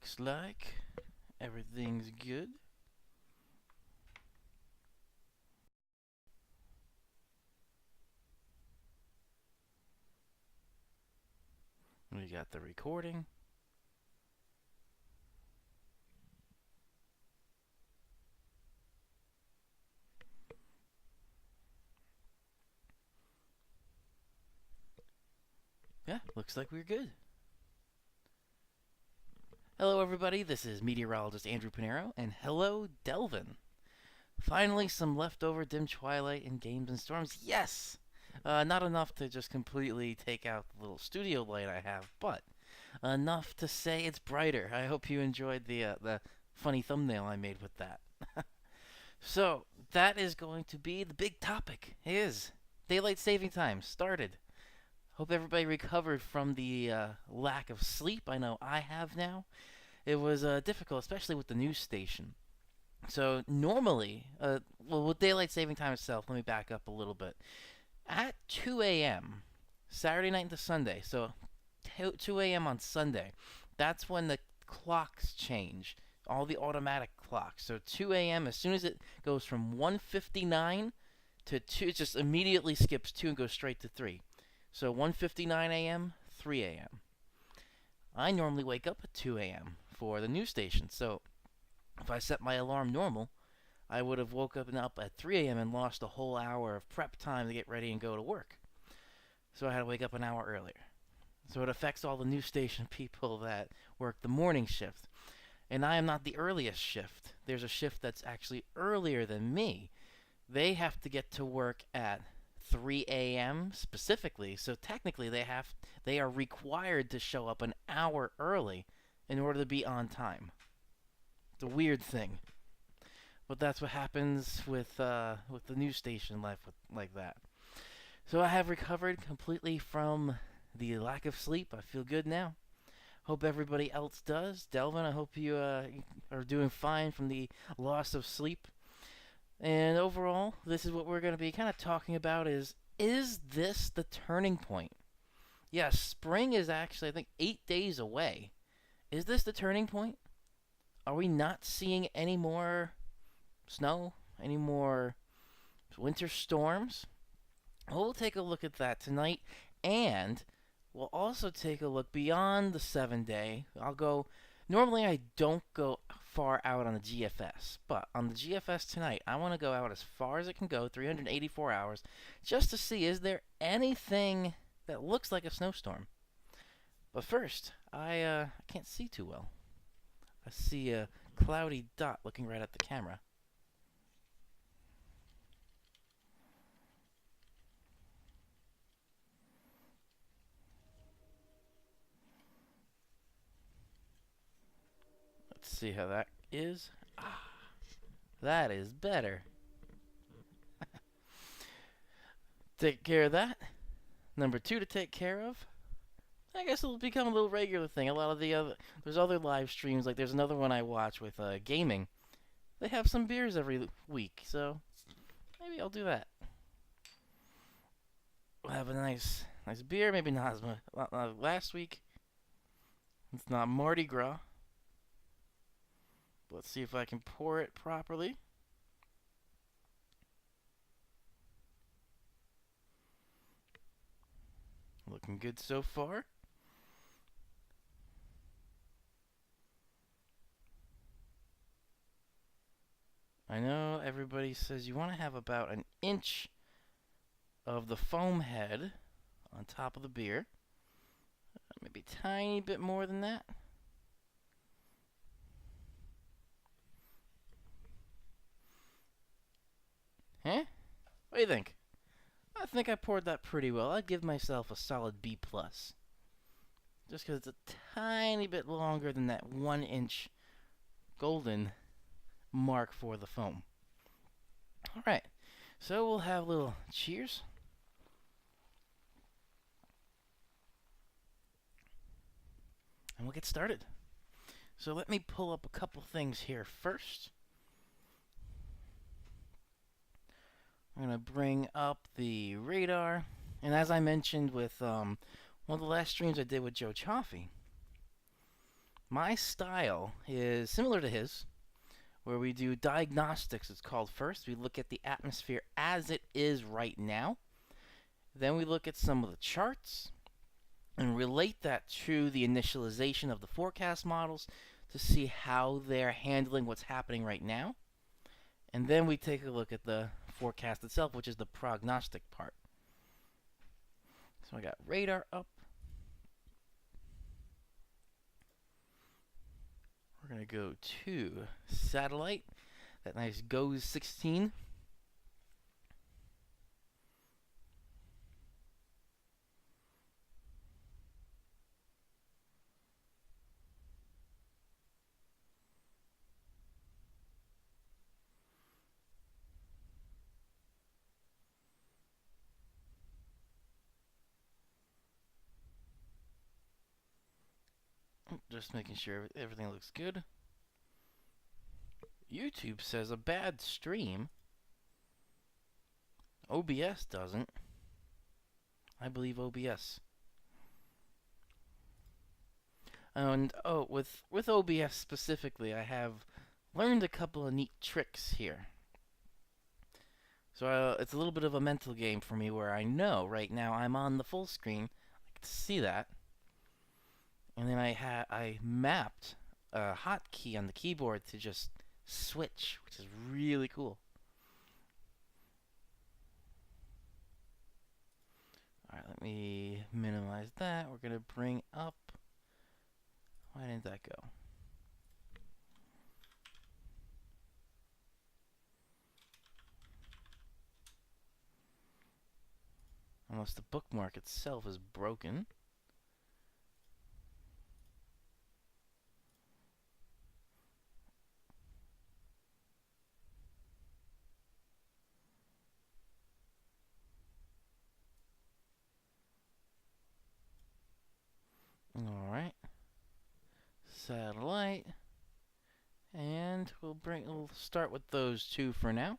Looks like everything's good. We got the recording. Yeah, looks like we're good. Hello, everybody. This is meteorologist Andrew Pinero, and hello, Delvin. Finally, some leftover dim twilight in Games and Storms. Yes! Not enough to just completely take out the little studio light I have, but enough to say it's brighter. I hope you enjoyed the funny thumbnail I made with that. So, that is going to be the big topic. It is daylight saving time started. Hope everybody recovered from the lack of sleep. I know I have now. It was difficult, especially with the news station. So normally, well, with daylight saving time itself, let me back up a little bit. At 2 a.m., Saturday night into Sunday, so 2 a.m. on Sunday, that's when the clocks change. All the automatic clocks. So 2 a.m., as soon as it goes from 1:59 to 2, it just immediately skips 2 and goes straight to 3. So 1:59 a.m., 3 a.m. I normally wake up at 2 a.m. for the news station. So if I set my alarm normal, I would have woke up at 3 a.m. and lost a whole hour of prep time to get ready and go to work. So I had to wake up an hour earlier. So it affects all the news station people that work the morning shift. And I am not the earliest shift. There's a shift that's actually earlier than me. They have to get to work at 3 a.m. specifically. So technically they are required to show up an hour early in order to be on time. It's a weird thing. But that's what happens with the news station life like that. So I have recovered completely from the lack of sleep. I feel good now. Hope everybody else does. Delvin, I hope you are doing fine from the loss of sleep. And overall, this is what we're going to be kind of talking about is this the turning point? Yes, spring is actually, I think, 8 days away. Is this the turning point? Are we not seeing any more snow? Any more winter storms? Well, we'll take a look at that tonight, and we'll also take a look beyond the 7 day. Normally I don't go far out on the GFS, but on the GFS tonight, I want to go out as far as it can go, 384 hours, just to see is there anything that looks like a snowstorm. But first, I can't see too well. I see a cloudy dot looking right at the camera. Let's see how that is. Ah, that is better. Take care of that. Number 2 to take care of. I guess it'll become a little regular thing. A lot of there's other live streams. Like there's another one I watch with gaming. They have some beers every week, so maybe I'll do that. We'll have a nice beer. Maybe not as much last week. It's not Mardi Gras. Let's see if I can pour it properly. Looking good so far. I know everybody says you want to have about an inch of the foam head on top of the beer. Maybe a tiny bit more than that. Huh? What do you think? I think I poured that pretty well. I'd give myself a solid B+. Just because it's a tiny bit longer than that 1-inch golden mark for the foam. Alright, so we'll have a little cheers. And we'll get started. So let me pull up a couple things here first. I'm going to bring up the radar. And as I mentioned with one of the last streams I did with Joe Chaffee, My style is similar to his, where we do diagnostics, it's called first. We look at the atmosphere as it is right now. Then we look at some of the charts and relate that to the initialization of the forecast models to see how they're handling what's happening right now. And then we take a look at the forecast itself, which is the prognostic part. So I got radar up. We're going to go to satellite, that nice GOES 16. Just making sure everything looks good. YouTube says a bad stream. OBS doesn't. I believe OBS. And with OBS specifically, I have learned a couple of neat tricks here. So it's a little bit of a mental game for me where I know right now I'm on the full screen. I can see that. And then I mapped a hotkey on the keyboard to just switch, which is really cool. Alright, let me minimize that. We're going to bring up... Why didn't that go? Unless the bookmark itself is broken. Alright. Satellite. And we'll start with those two for now.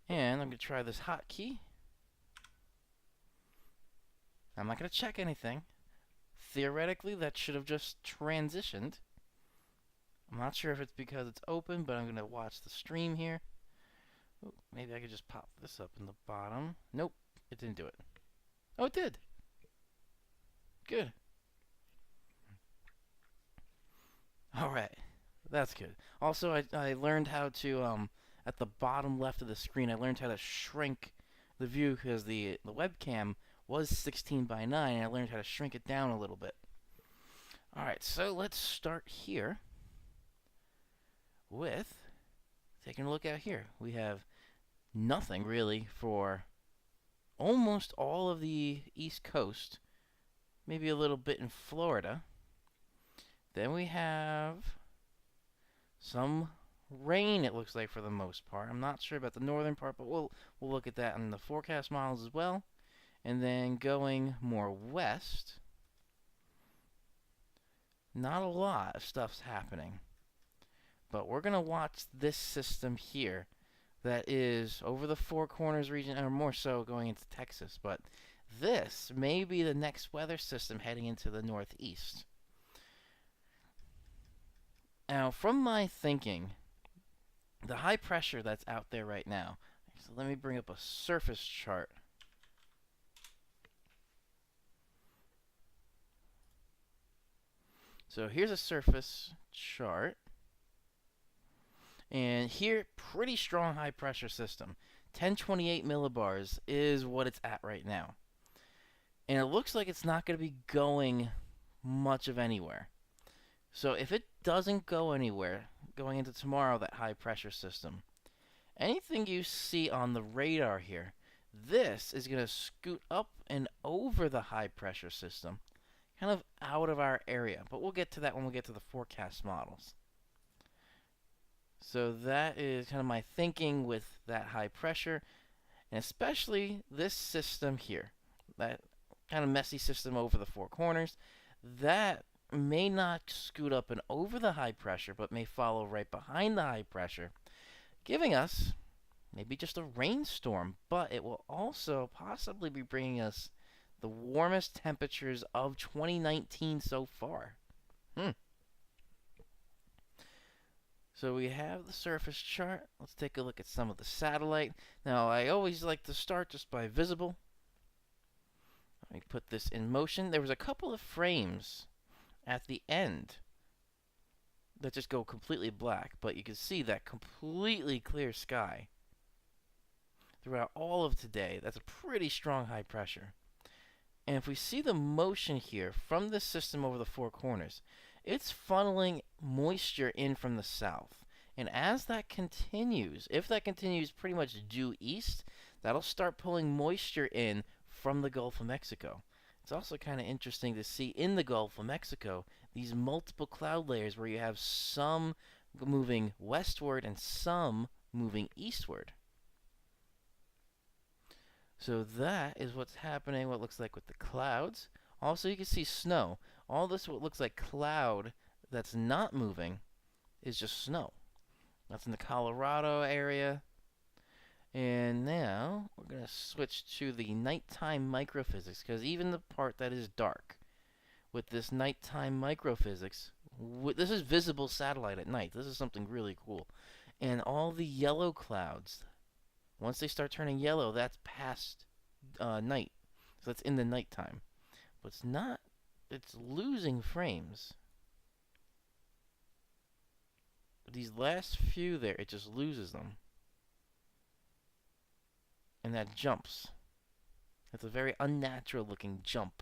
And I'm going to try this hotkey. I'm not going to check anything. Theoretically, that should have just transitioned. I'm not sure if it's because it's open, but I'm going to watch the stream here. Ooh, maybe I could just pop this up in the bottom. Nope, it didn't do it. Oh, it did. Good. Alright, that's good. Also, I learned how to, at the bottom left of the screen, I learned how to shrink the view because the webcam was 16 by 9, and I learned how to shrink it down a little bit. Alright, so let's start here with taking a look out here. We have nothing really for almost all of the East Coast, maybe a little bit in Florida. Then we have some rain, it looks like, for the most part. I'm not sure about the northern part, but we'll look at that in the forecast models as well. And then going more west, not a lot of stuff's happening. But we're going to watch this system here that is over the Four Corners region, or more so going into Texas. But this may be the next weather system heading into the northeast. Now, from my thinking, the high pressure that's out there right now, so let me bring up a surface chart. So here's a surface chart. And here, pretty strong high pressure system. 1028 millibars is what it's at right now. And it looks like it's not going to be going much of anywhere. So if it doesn't go anywhere going into tomorrow, that high pressure system, anything you see on the radar here, this is going to scoot up and over the high pressure system, kind of out of our area. But we'll get to that when we get to the forecast models. So that is kind of my thinking with that high pressure, and especially this system here, that kind of messy system over the Four Corners, that may not scoot up and over the high pressure, but may follow right behind the high pressure, giving us maybe just a rainstorm, but it will also possibly be bringing us the warmest temperatures of 2019 so far. So we have the surface chart. Let's take a look at some of the satellite. Now, I always like to start just by visible. Let me put this in motion. There was a couple of frames at the end that just go completely black, but you can see that completely clear sky throughout all of today. That's a pretty strong high pressure. And if we see the motion here from this system over the four corners, it's funneling moisture in from the south. And as that continues, if that continues pretty much due east, that'll start pulling moisture in from the Gulf of Mexico. It's also kind of interesting to see in the Gulf of Mexico these multiple cloud layers where you have some moving westward and some moving eastward. So that is what's happening, what looks like with the clouds. Also, you can see snow. All this, what looks like cloud that's not moving, is just snow. That's in the Colorado area. And now we're going to switch to the nighttime microphysics, because even the part that is dark, with this nighttime microphysics, this is visible satellite at night. This is something really cool. And all the yellow clouds, once they start turning yellow, that's past night. So that's in the nighttime. But it's not, it's losing frames. These last few there, it just loses them. And that jumps. It's a very unnatural looking jump.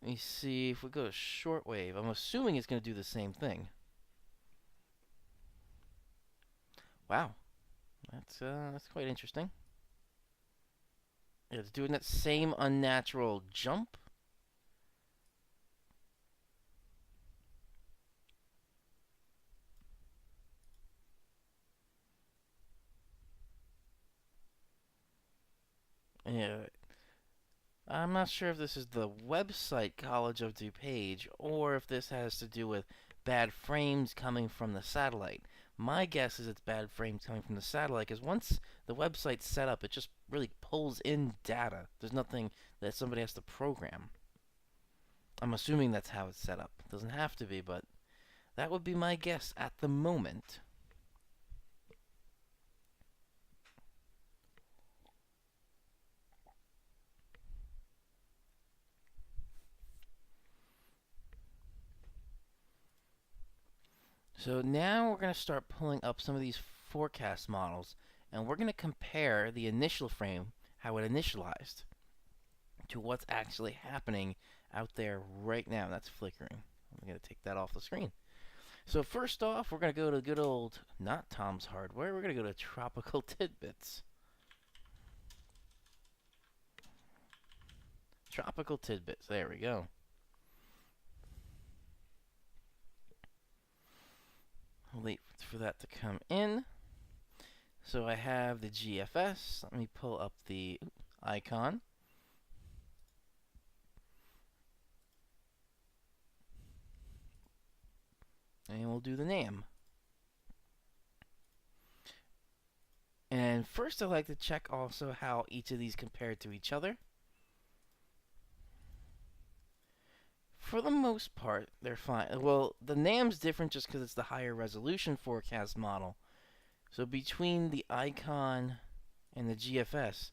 Let me see if we go to shortwave. I'm assuming it's going to do the same thing. Wow, that's quite interesting. It's doing that same unnatural jump. Yeah, I'm not sure if this is the website College of DuPage or if this has to do with bad frames coming from the satellite. My guess is it's bad frames coming from the satellite because once the website's set up, it just really pulls in data. There's nothing that somebody has to program. I'm assuming that's how it's set up. It doesn't have to be, but that would be my guess at the moment. So now we're going to start pulling up some of these forecast models, and we're going to compare the initial frame, how it initialized, to what's actually happening out there right now. That's flickering. I'm going to take that off the screen. So first off, we're going to go to good old, not Tom's Hardware, we're going to go to Tropical Tidbits. Tropical Tidbits, there we go. I'll wait for that to come in. So I have the GFS. Let me pull up the icon. And we'll do the name. And first I'd like to check also how each of these compare to each other. For the most part, they're fine. Well, the NAM's different just because it's the higher resolution forecast model. So between the icon and the GFS,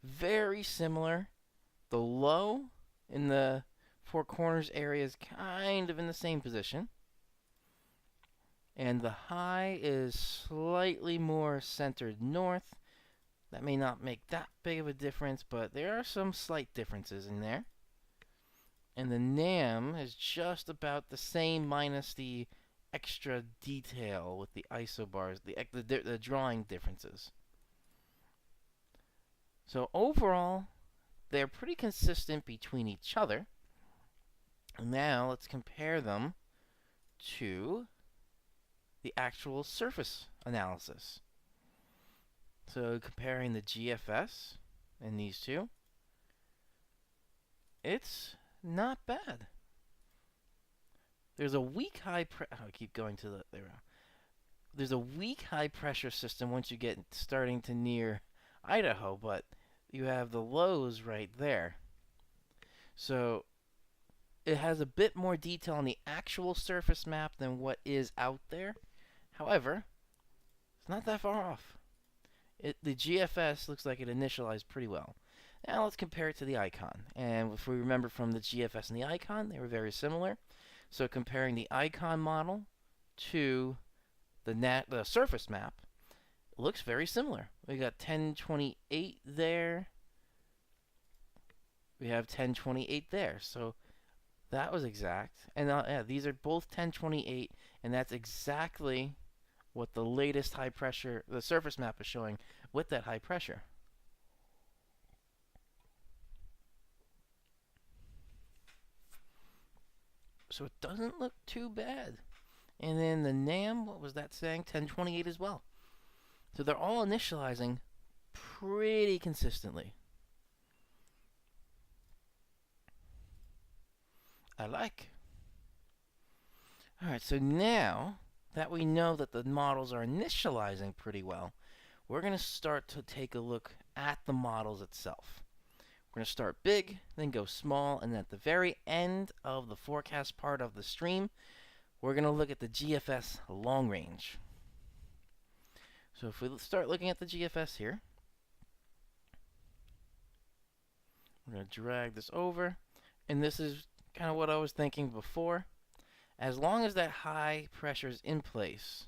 very similar. The low in the four corners area is kind of in the same position. And the high is slightly more centered north. That may not make that big of a difference, but there are some slight differences in there. And the NAM is just about the same minus the extra detail with the isobars, the drawing differences. So overall, they're pretty consistent between each other. Now let's compare them to the actual surface analysis. So comparing the GFS and these two, it's not bad. There's a weak high I keep going to the there. There's a weak high pressure system once you get starting to near Idaho, but you have the lows right there. So it has a bit more detail on the actual surface map than what is out there. However, it's not that far off. The GFS looks like it initialized pretty well. Now let's compare it to the icon. And if we remember from the GFS and the icon, they were very similar. So comparing the icon model to the surface map, it looks very similar. We got 1028 there. We have 1028 there. So that was exact. And yeah, these are both 1028, and that's exactly what the latest high pressure, the surface map is showing with that high pressure. So it doesn't look too bad. And then the NAM, what was that saying? 1028 as well. So they're all initializing pretty consistently. I like. Alright, so now that we know that the models are initializing pretty well, we're going to start to take a look at the models itself. We're going to start big, then go small, and at the very end of the forecast part of the stream, we're going to look at the GFS long range. So if we start looking at the GFS here, we're going to drag this over, and this is kind of what I was thinking before. As long as that high pressure is in place,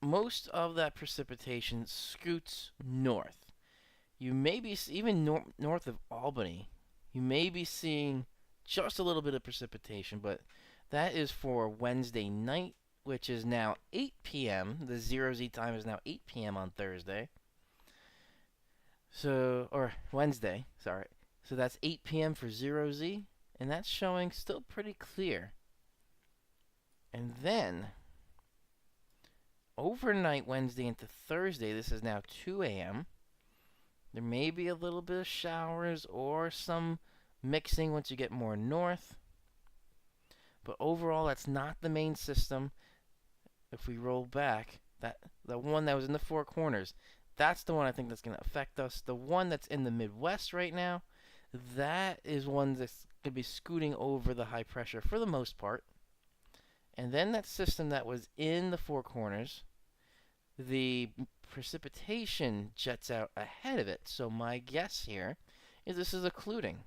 most of that precipitation scoots north. You may be, even north of Albany, you may be seeing just a little bit of precipitation, but that is for Wednesday night, which is now 8 p.m. The 0Z time is now 8 p.m. on Thursday. So, or Wednesday, sorry. So that's 8 p.m. for 0Z, and that's showing still pretty clear. And then, overnight Wednesday into Thursday, this is now 2 a.m. There may be a little bit of showers or some mixing once you get more north. But overall, that's not the main system. If we roll back, the one that was in the Four Corners, that's the one I think that's going to affect us. The one that's in the Midwest right now, that is one that's going to be scooting over the high pressure for the most part. And then that system that was in the Four Corners, the precipitation jets out ahead of it. So my guess here is this is occluding.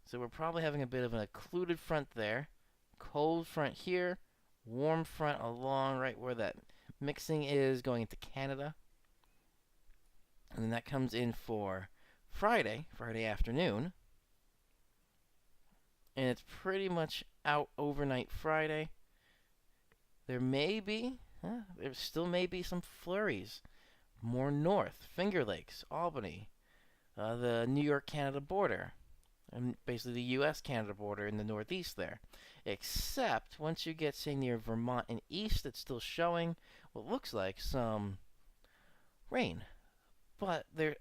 So we're probably having a bit of an occluded front there. Cold front here. Warm front along right where that mixing is going into Canada. And then that comes in for Friday afternoon. And it's pretty much out overnight Friday. There still may be some flurries. More north, Finger Lakes, Albany, the New York-Canada border, and basically the U.S.-Canada border in the northeast there. Except once you get, say, near Vermont and east, it's still showing what looks like some rain. But there's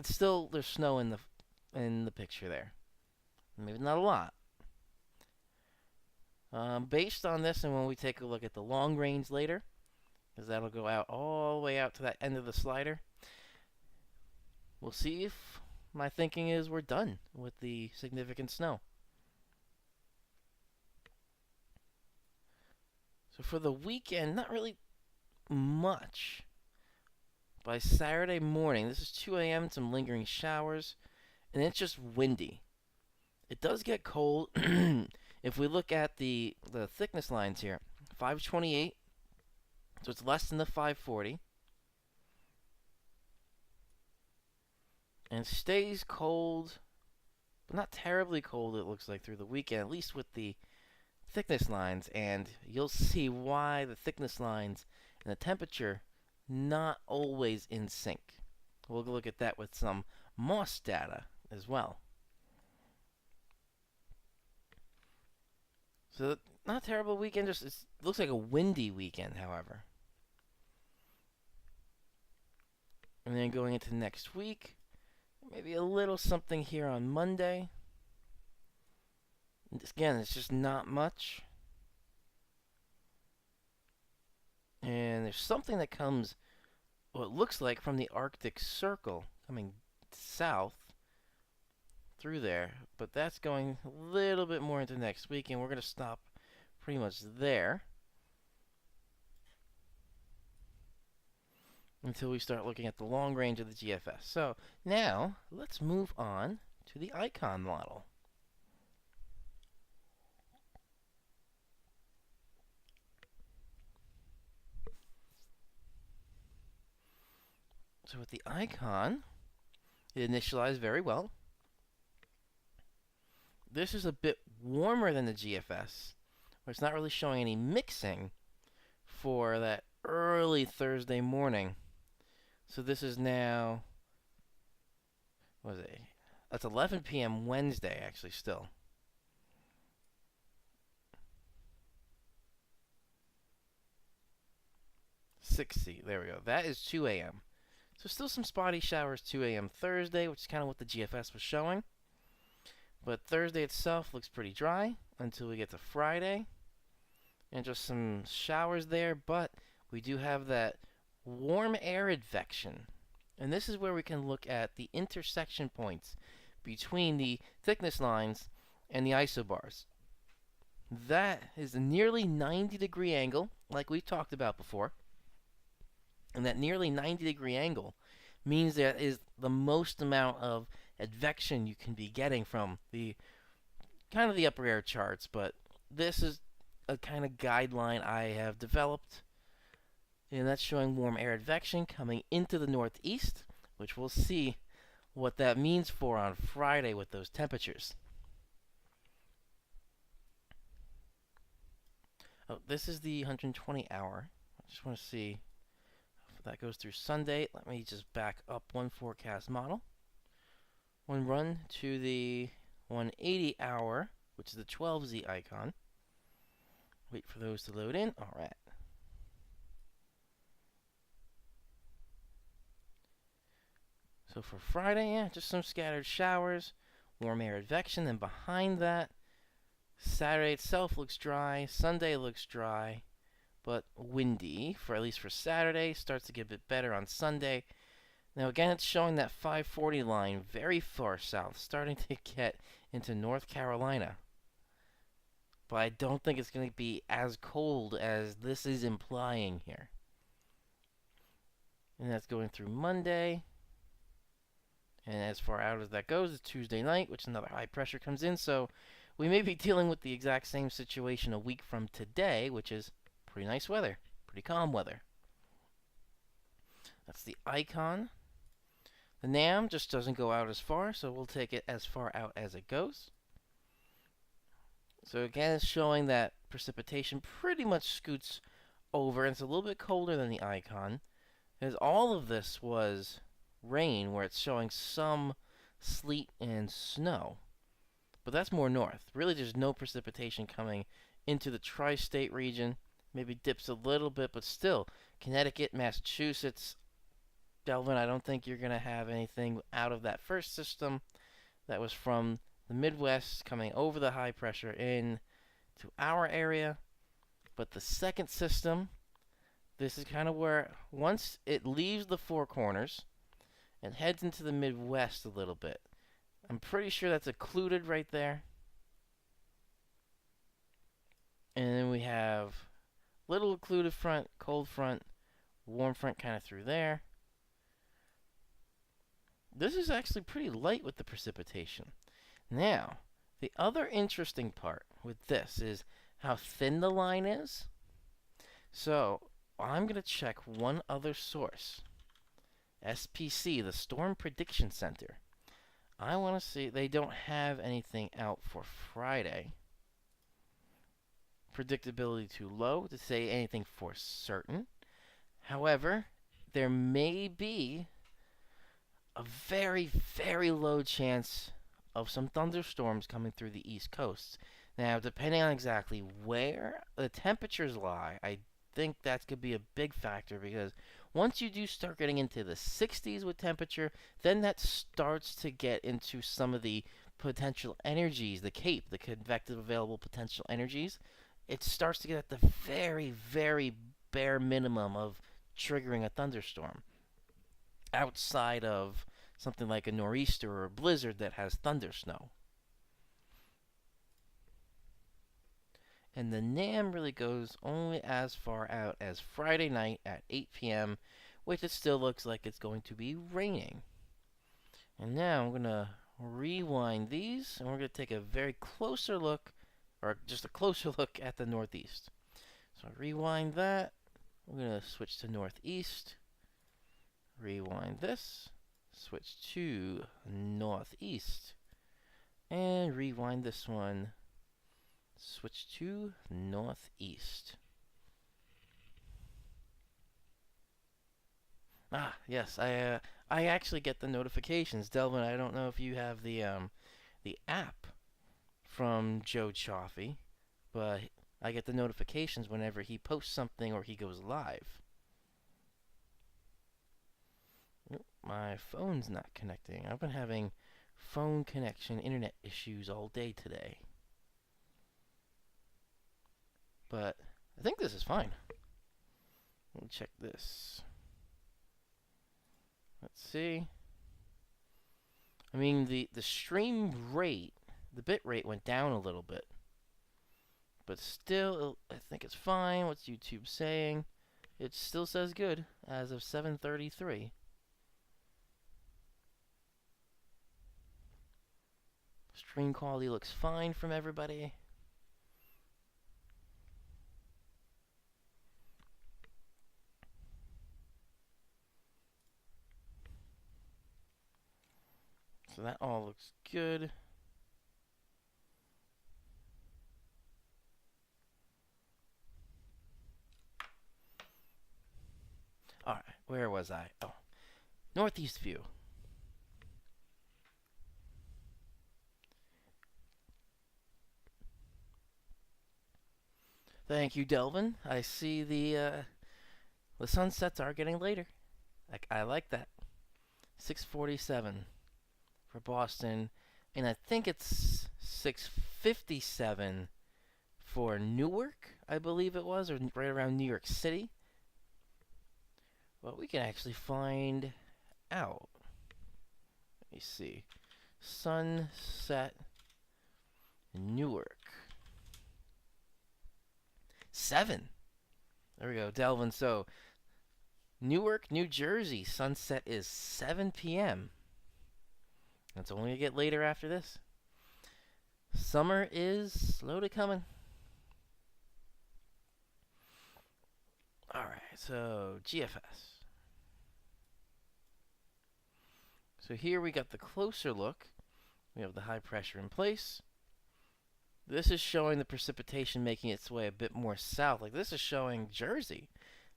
snow in the picture there. Maybe not a lot. Based on this, and when we take a look at the long range later, because that'll go out all the way out to that end of the slider, we'll see if my thinking is we're done with the significant snow. So for the weekend, not really much. By Saturday morning, this is 2 a.m., some lingering showers, and it's just windy. It does get cold. If we look at the thickness lines here, 528, so it's less than the 540. And it stays cold, but not terribly cold, it looks like, through the weekend, at least with the thickness lines. And you'll see why the thickness lines and the temperature not always in sync. We'll look at that with some MOS data as well. So, not a terrible weekend, just it looks like a windy weekend, however. And then going into next week, maybe a little something here on Monday. And again, it's just not much. And there's something that comes, what it looks like, from the Arctic Circle coming south through there, but that's going a little bit more into next week, and we're going to stop pretty much there until we start looking at the long range of the GFS. So now let's move on to the icon model. So with the icon, it initialized very well. This is a bit warmer than the GFS, where it's not really showing any mixing for that early Thursday morning. So this is now, what is it? That's 11 p.m. Wednesday, actually, still. There we go. That is 2 a.m. So still some spotty showers 2 a.m. Thursday, which is kind of what the GFS was showing. But Thursday itself looks pretty dry until we get to Friday. And just some showers there, but we do have that warm air advection. And this is where we can look at the intersection points between the thickness lines and the isobars. That is a nearly 90-degree angle, like we've talked about before. And that nearly 90-degree angle means that is the most amount of advection you can be getting from the kind of the upper air charts. But this is a kind of guideline I have developed, and that's showing warm air advection coming into the northeast, which we'll see what that means for on Friday with those temperatures. Oh, this is the 120 hour. I just want to see if that goes through Sunday. Let me just back up one forecast model. One run to the 180 hour, which is the 12Z icon. Wait for those to load in. All right. So for Friday, yeah, just some scattered showers, warm air advection. Then behind that, Saturday itself looks dry. Sunday looks dry, but windy, for at least for Saturday. Starts to get a bit better on Sunday. Now again, it's showing that 540 line very far south, starting to get into North Carolina. But I don't think it's going to be as cold as this is implying here. And that's going through Monday. And as far out as that goes, it's Tuesday night, which another high pressure comes in. So we may be dealing with the exact same situation a week from today, which is pretty nice weather, pretty calm weather. That's the icon. The NAM just doesn't go out as far, so we'll take it as far out as it goes. So again, it's showing that precipitation pretty much scoots over, and it's a little bit colder than the icon, as all of this was rain, where it's showing some sleet and snow. But that's more north. Really, there's no precipitation coming into the tri-state region. Maybe dips a little bit, but still, Connecticut, Massachusetts, Delvin, I don't think you're going to have anything out of that first system that was from the Midwest coming over the high pressure in to our area. But the second system, this is kind of where once it leaves the Four Corners and heads into the Midwest a little bit. I'm pretty sure that's occluded right there. And then we have little occluded front, cold front, warm front kind of through there. This is actually pretty light with the precipitation. Now, the other interesting part with this is how thin the line is. So, I'm going to check one other source. SPC, the Storm Prediction Center. I want to see, they don't have anything out for Friday. Predictability too low to say anything for certain. However, there may be a very, very low chance of some thunderstorms coming through the East Coast. Now, depending on exactly where the temperatures lie, I think that could be a big factor, because once you do start getting into the 60s with temperature, then that starts to get into some of the potential energies, the CAPE, the convective available potential energies. It starts to get at the very, very bare minimum of triggering a thunderstorm. Outside of something like a nor'easter or a blizzard that has thunder snow. And the NAM really goes only as far out as Friday night at 8 p.m., which it still looks like it's going to be raining. And now I'm going to rewind these, and we're going to take a very closer look, or just a closer look at the northeast. So rewind that. We're going to switch to northeast. Rewind this. Switch to northeast. And rewind this one. Switch to northeast. Ah, yes, I actually get the notifications. Delvin, I don't know if you have the app from Joe Chaffee, but I get the notifications whenever he posts something or he goes live. Nope, my phone's not connecting. I've been having phone connection, internet issues all day today. But I think this is fine. Let me check this. Let's see. I mean, the stream rate, the bit rate went down a little bit. But still, I think it's fine. What's YouTube saying? It still says good as of 7:33. Stream quality looks fine from everybody. So that all looks good. Alright, where was I? Oh, northeast view. Thank you, Delvin. I see the sunsets are getting later. I like that. 6:47 for Boston, and I think it's 6:57 for Newark, I believe it was, or right around New York City. Well, we can actually find out. Let me see. Sunset Newark. 7. There we go, Delvin. So, Newark, New Jersey, sunset is 7 p.m. It's only going to get later after this. Summer is slowly coming. Alright, so GFS. So here we got the closer look. We have the high pressure in place. This is showing the precipitation making its way a bit more south. Like this is showing Jersey.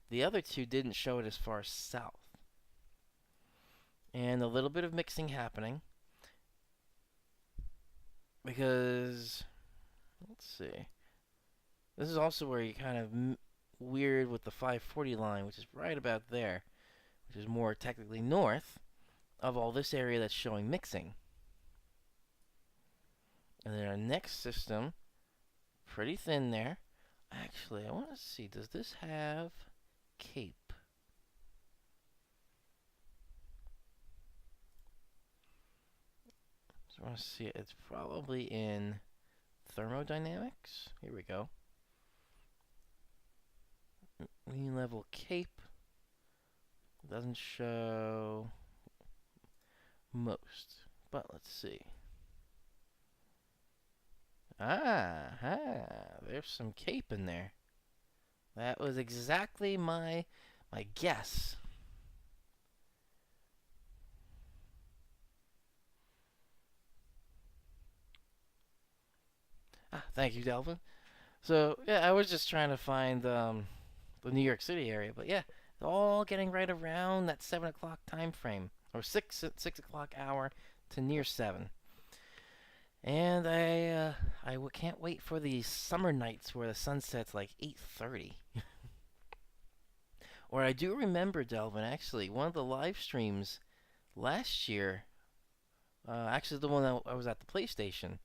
The other two didn't show it as far south. And a little bit of mixing happening. Because, let's see. This is also where you kind of weird with the 540 line, which is right about there. Which is more technically north of all this area that's showing mixing. And then our next system, pretty thin there. Actually, I want to see, does this have Cape? So I want to see it. It's probably in thermodynamics. Here we go. Mean level Cape. Doesn't show most. But let's see. There's some Cape in there. That was exactly my guess. Thank you, Delvin. So, yeah, I was just trying to find the New York City area, but yeah, it's all getting right around that 7 o'clock time frame, or 6 o'clock hour to near 7. And I can't wait for the summer nights where the sun sets like 8:30. Or I do remember, Delvin, actually, one of the live streams last year, actually the one that I was at the PlayStation,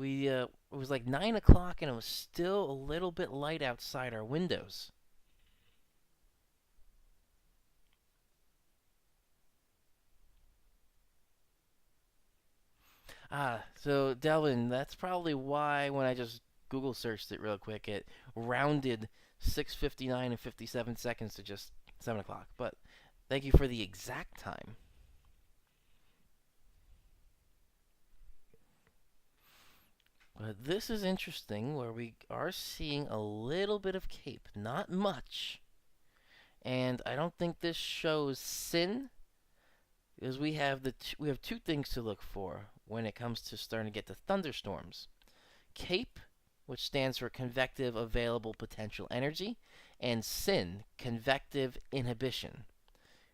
it was like 9 o'clock and it was still a little bit light outside our windows. So Delvin, that's probably why when I just Google searched it real quick, it rounded 6:59 and 57 seconds to just 7 o'clock. But thank you for the exact time. But this is interesting where we are seeing a little bit of cape, not much. And I don't think this shows sin because we have two things to look for when it comes to starting to get the thunderstorms. CAPE, which stands for convective available potential energy, and SIN, convective inhibition.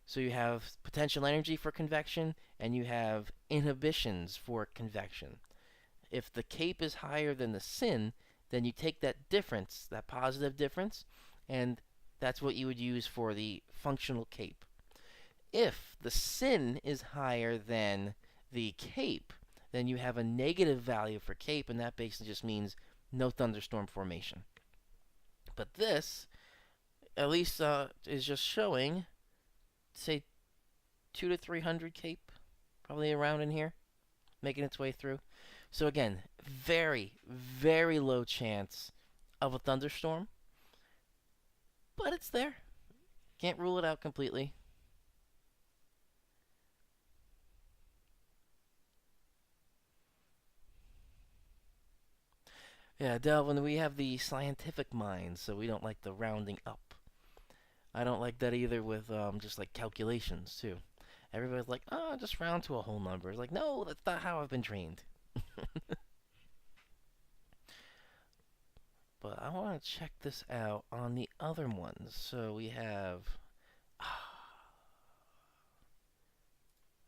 So you have potential energy for convection and you have inhibitions for convection. If the CAPE is higher than the SIN, then you take that difference, that positive difference, and that's what you would use for the functional CAPE. If the SIN is higher than the CAPE, then you have a negative value for CAPE, and that basically just means no thunderstorm formation. But this, at least, is just showing, say, 2 to 300 CAPE, probably around in here, making its way through. So again, very, very low chance of a thunderstorm, but it's there. Can't rule it out completely. Yeah, Delvin, we have the scientific mind, so we don't like the rounding up. I don't like that either with just like calculations too. Everybody's like, oh, just round to a whole number. It's like, no, that's not how I've been trained. But I want to check this out on the other ones. So we have,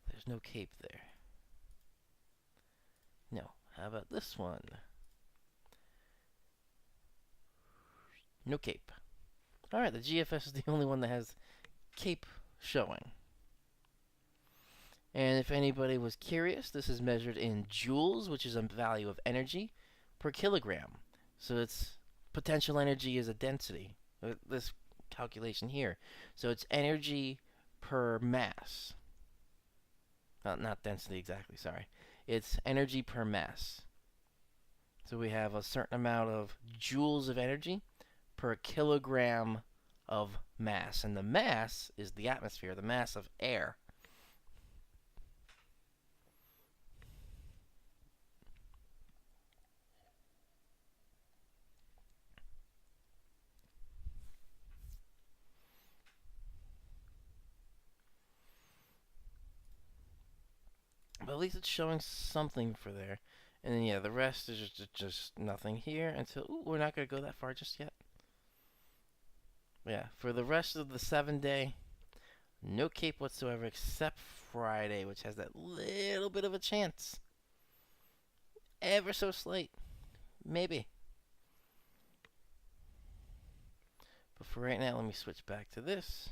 there's no cape there. No. How about this one? No cape. Alright, the GFS is the only one that has cape showing. And if anybody was curious, this is measured in joules, which is a value of energy per kilogram. So it's potential energy is a density. This calculation here. So it's energy per mass. Not density exactly, sorry. It's energy per mass. So we have a certain amount of joules of energy per kilogram of mass. And the mass is the atmosphere, the mass of air. But at least it's showing something for there. And then, yeah, the rest is just nothing here until... Ooh, we're not going to go that far just yet. But yeah, for the rest of the 7-day, no cape whatsoever except Friday, which has that little bit of a chance. Ever so slight. Maybe. But for right now, let me switch back to this.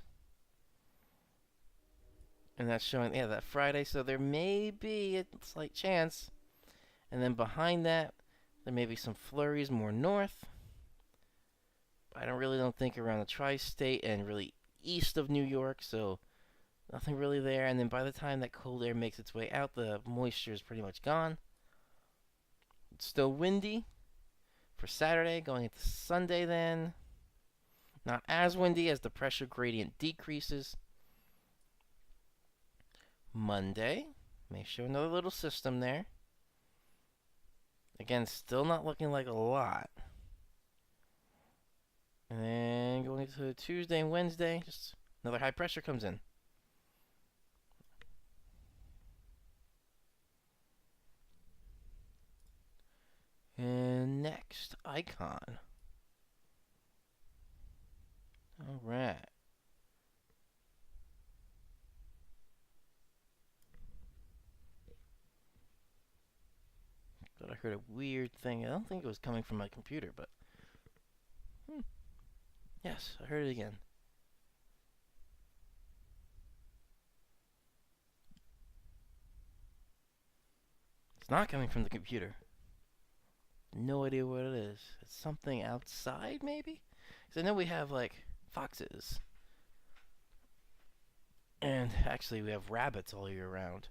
And that's showing, yeah, that Friday. So there may be a slight chance. And then behind that, there may be some flurries more north. I don't think around the tri-state and really east of New York. So nothing really there. And then by the time that cold air makes its way out, the moisture is pretty much gone. It's still windy for Saturday, going into Sunday then. Not as windy as the pressure gradient decreases. Monday may show another little system there. Again, still not looking like a lot. And then going into Tuesday and Wednesday, just another high pressure comes in. And next, icon. All right. But I heard a weird thing. I don't think it was coming from my computer, but... Yes, I heard it again. It's not coming from the computer. No idea what it is. It's something outside, maybe? Because I know we have, like, foxes. And actually, we have rabbits all year round.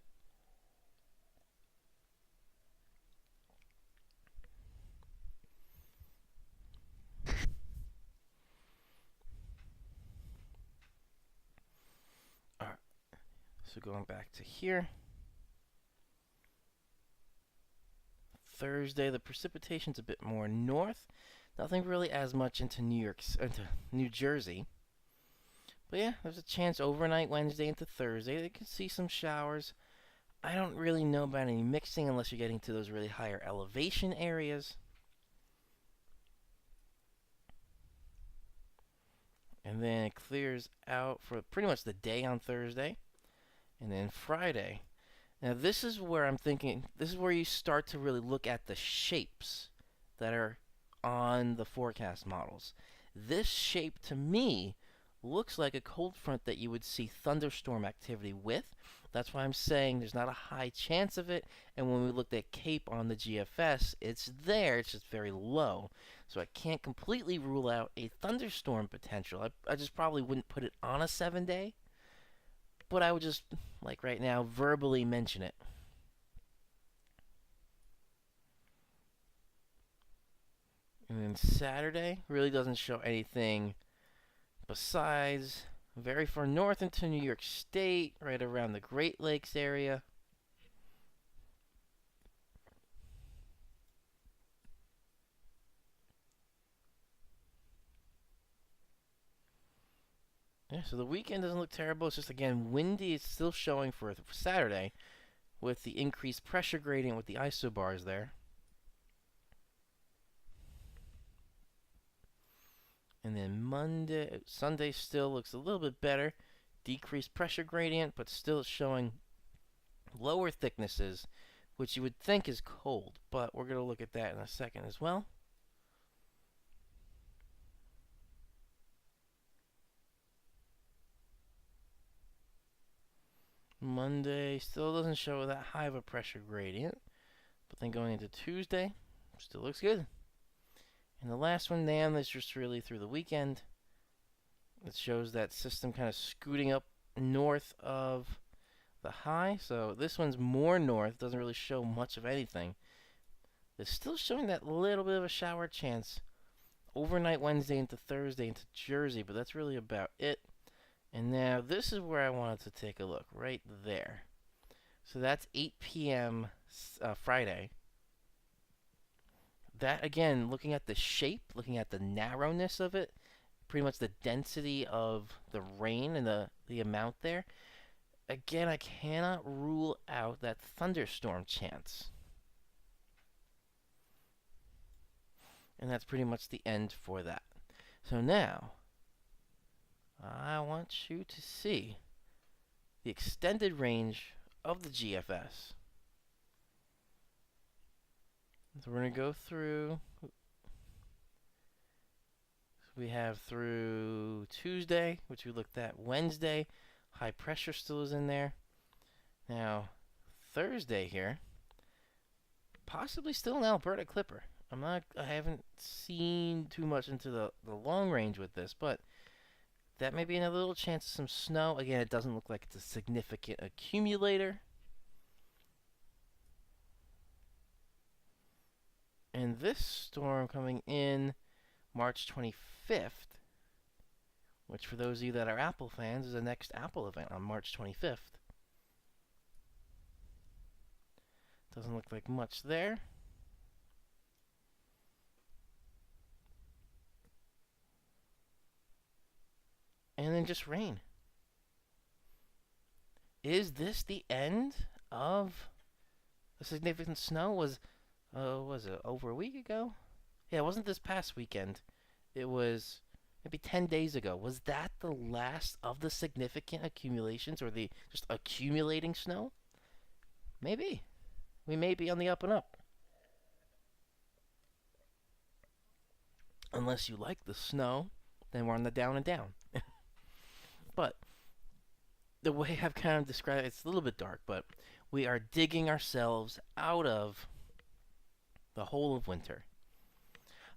So going back to here. Thursday, the precipitation's a bit more north. Nothing really as much into New Jersey. But yeah, there's a chance overnight Wednesday into Thursday they could see some showers. I don't really know about any mixing unless you're getting to those really higher elevation areas. And then it clears out for pretty much the day on Thursday. And then Friday. Now this is where I'm thinking, this is where you start to really look at the shapes that are on the forecast models. This shape to me looks like a cold front that you would see thunderstorm activity with. That's why I'm saying there's not a high chance of it. And when we looked at CAPE on the GFS, it's there, it's just very low. So I can't completely rule out a thunderstorm potential. I just probably wouldn't put it on a 7-day. But I would just, like right now, verbally mention it. And then Saturday really doesn't show anything besides very far north into New York State, right around the Great Lakes area. Yeah, so the weekend doesn't look terrible. It's just, again, windy. It's still showing for Saturday with the increased pressure gradient with the isobars there. And then Sunday still looks a little bit better. Decreased pressure gradient, but still showing lower thicknesses, which you would think is cold. But we're going to look at that in a second as well. Monday still doesn't show that high of a pressure gradient. But then going into Tuesday, still looks good. And the last one, NAM, is just really through the weekend. It shows that system kind of scooting up north of the high. So this one's more north, doesn't really show much of anything. It's still showing that little bit of a shower chance overnight Wednesday into Thursday into Jersey, but that's really about it. And now this is where I wanted to take a look, right there. So that's 8 p.m. Friday. That, again, looking at the shape, looking at the narrowness of it, pretty much the density of the rain and the amount there. Again, I cannot rule out that thunderstorm chance. And that's pretty much the end for that. So now, I want you to see the extended range of the GFS. So we're going to go through. So we have through Tuesday, which we looked at Wednesday. High pressure still is in there. Now, Thursday here, possibly still an Alberta Clipper. I haven't seen too much into the long range with this, but that may be another little chance of some snow. Again, it doesn't look like it's a significant accumulator. And this storm coming in March 25th, which for those of you that are Apple fans is the next Apple event on March 25th. Doesn't look like much there. And then just rain. Is this the end of the significant snow? Was it over a week ago? Yeah, it wasn't this past weekend. It was maybe 10 days ago. Was that the last of the significant accumulations or the just accumulating snow? Maybe. We may be on the up and up. Unless you like the snow, then we're on the down and down. But the way I've kind of described it, it's a little bit dark, but we are digging ourselves out of the hole of winter.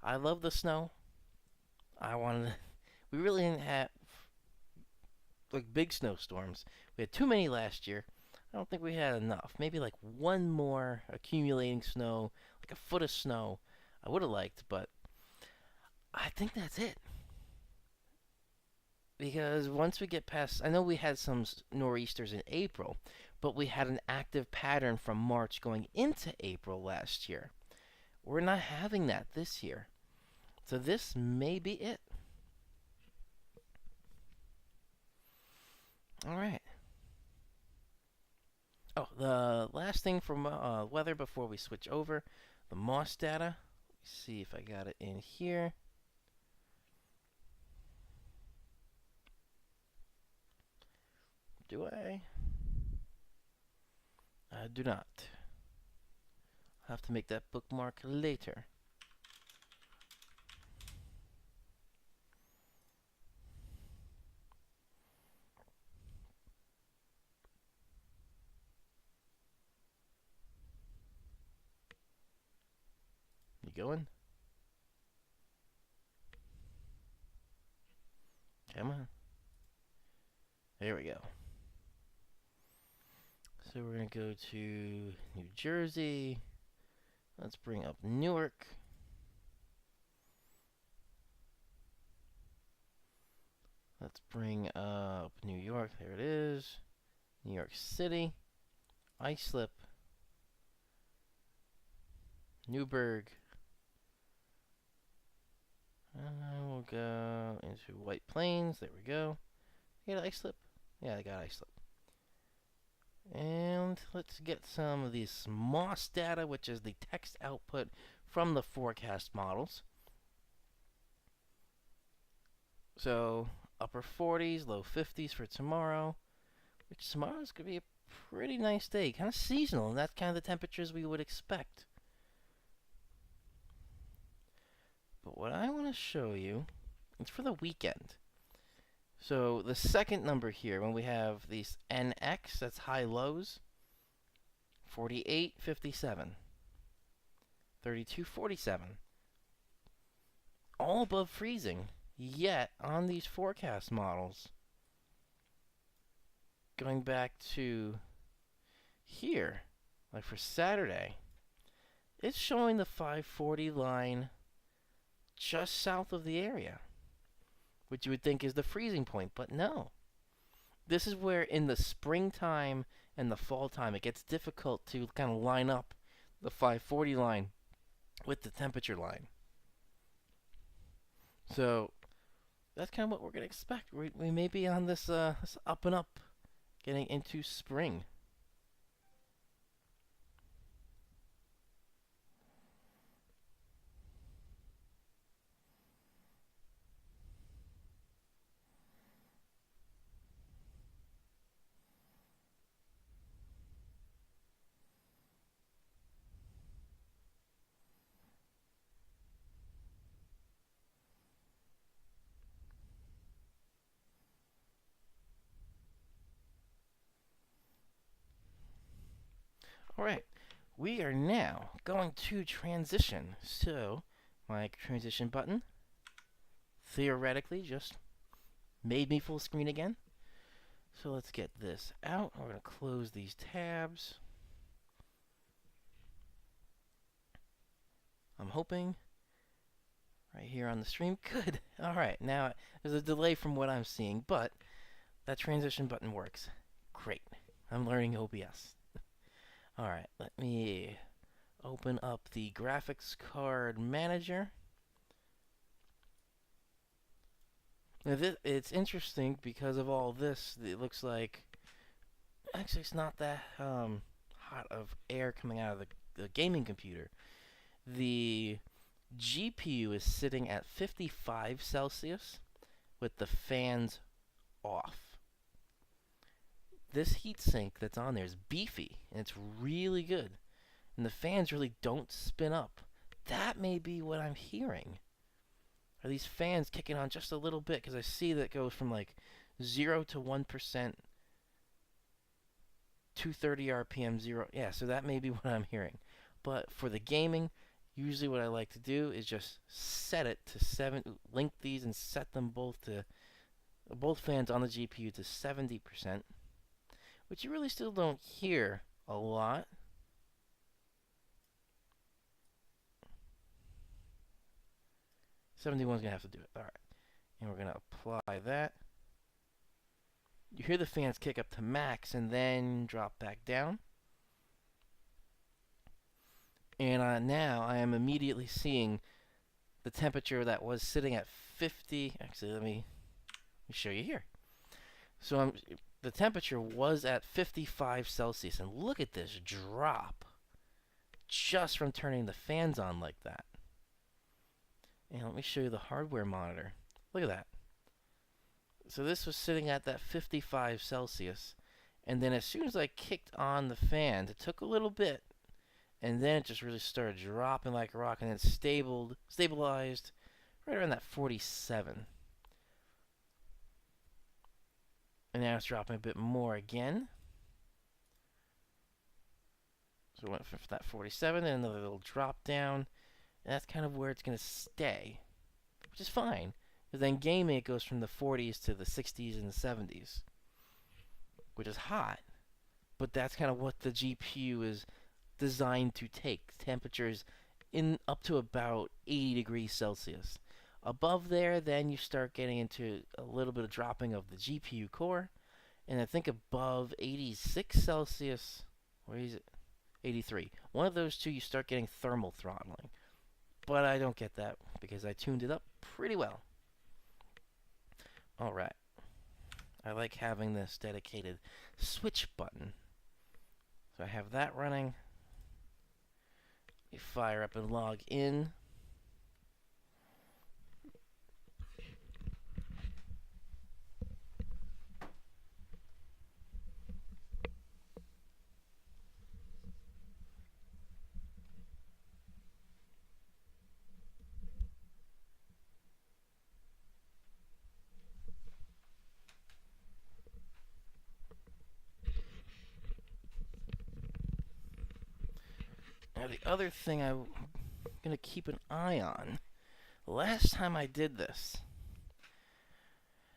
I love the snow. We really didn't have like big snowstorms. We had too many last year. I don't think we had enough. Maybe like one more accumulating snow, like a foot of snow. I would have liked, but I think that's it. Because once we get past, I know we had some nor'easters in April, but we had an active pattern from March going into April last year. We're not having that this year. So this may be it. All right. Oh, the last thing from weather before we switch over, the moss data. Let's see if I got it in here. Do I? I do not. I'll have to make that bookmark later. You going? Come on. There we go. So we're going to go to New Jersey. Let's bring up Newark. Let's bring up New York. There it is. New York City. Islip. Newburgh. We'll go into White Plains. There we go. You got Islip? Yeah, I got Islip. And let's get some of this MOS data, which is the text output from the forecast models. So upper 40s, low 50s for tomorrow, which tomorrow's going to be a pretty nice day. Kind of seasonal, and that's kind of the temperatures we would expect. But what I want to show you is for the weekend. So the second number here, when we have these NX, that's high lows, 48, 57, 32, 47, all above freezing. Yet on these forecast models, going back to here, like for Saturday, it's showing the 540 line just south of the area, which you would think is the freezing point, but no. This is where in the springtime and the fall time it gets difficult to kind of line up the 540 line with the temperature line. So that's kind of what we're going to expect. We may be on this, this up and up, getting into spring. All right, we are now going to transition. So my transition button theoretically just made me full screen again. So let's get this out. We're going to close these tabs. I'm hoping right here on the stream. Good. All right. Now there's a delay from what I'm seeing, but that transition button works. Great. I'm learning OBS. All right. Let me open up the graphics card manager. Now it's interesting because of all this. It looks like actually it's not that hot of air coming out of the gaming computer. The GPU is sitting at 55 Celsius with the fans off. This heatsink that's on there is beefy and it's really good. And the fans really don't spin up. That may be what I'm hearing. Are these fans kicking on just a little bit? Because I see that it goes from like 0 to 1%, 230 RPM, 0. Yeah, so that may be what I'm hearing. But for the gaming, usually what I like to do is just set it to 7, link these and set them both to, both fans on the GPU to 70%, which you really still don't hear a lot. '71's going to have to do it. All right. And we're going to apply that. you hear the fans kick up to max and then drop back down. And now I am immediately seeing the temperature that was sitting at 50. Actually, let me show you here. So the temperature was at 55 Celsius, and look at this drop just from turning the fans on like that. And let me show you the hardware monitor. Look at that. So this was sitting at that 55 Celsius, and then as soon as I kicked on the fan, it took a little bit, and then it just really started dropping like a rock, and then stabilized right around that 47. And now it's dropping a bit more again. So it went from that 47, and another little drop down, and that's kind of where it's going to stay, which is fine. Because then gaming, it goes from the 40s to the 60s and the 70s, which is hot. But that's kind of what the GPU is designed to take. Temperatures in up to about 80 degrees Celsius. Above there, then you start getting into a little bit of dropping of the GPU core. And I think above 86 Celsius, where is it? 83. One of those two, you start getting thermal throttling. But I don't get that because I tuned it up pretty well. Alright. I like having this dedicated switch button. So I have that running. You fire up and log in. Now the other thing I'm going to keep an eye on, last time I did this,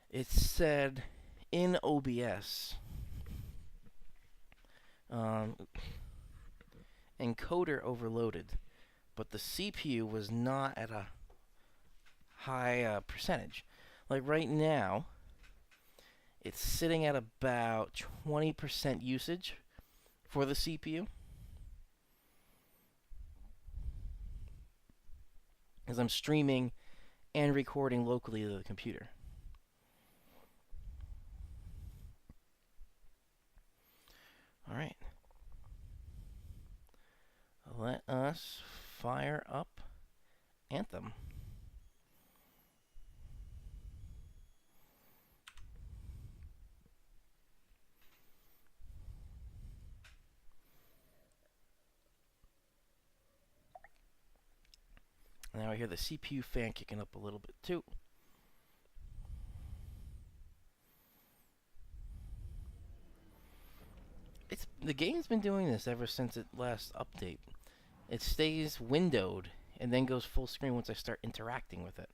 it said in OBS, encoder overloaded, but the CPU was not at a high percentage. Like right now, it's sitting at about 20% usage for the CPU. As I'm streaming and recording locally to the computer. Alright. Let us fire up Anthem. Now I hear the CPU fan kicking up a little bit too. The game's been doing this ever since its last update. It stays windowed and then goes full screen once I start interacting with it.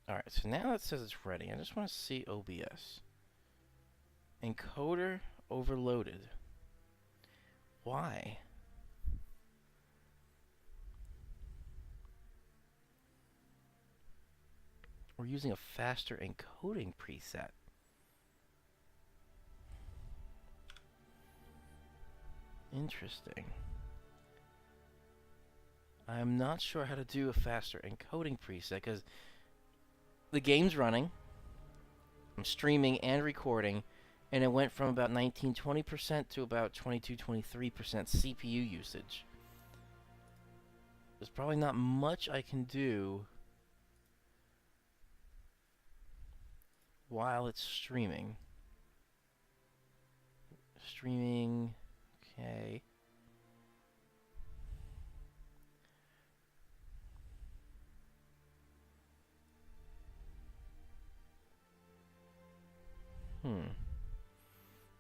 Alright, so now it says it's ready. I just want to see OBS. Encoder overloaded. Why? We're using a faster encoding preset. Interesting. I'm not sure how to do a faster encoding preset because the game's running, I'm streaming and recording, and it went from about 19-20% to about 22-23% CPU usage. There's probably not much I can do while it's streaming. Streaming, okay.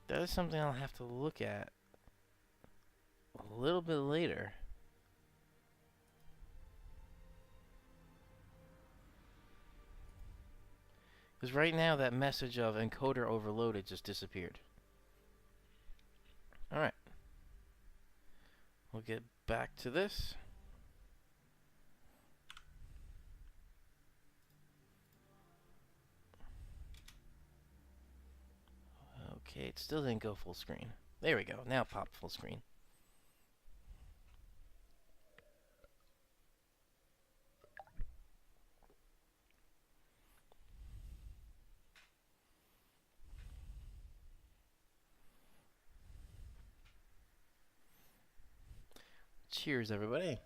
That is something I'll have to look at a little bit later. Because right now that message of encoder overloaded just disappeared. Alright. We'll get back to this. Okay, it still didn't go full screen. There we go. Now pop full screen. Cheers, everybody.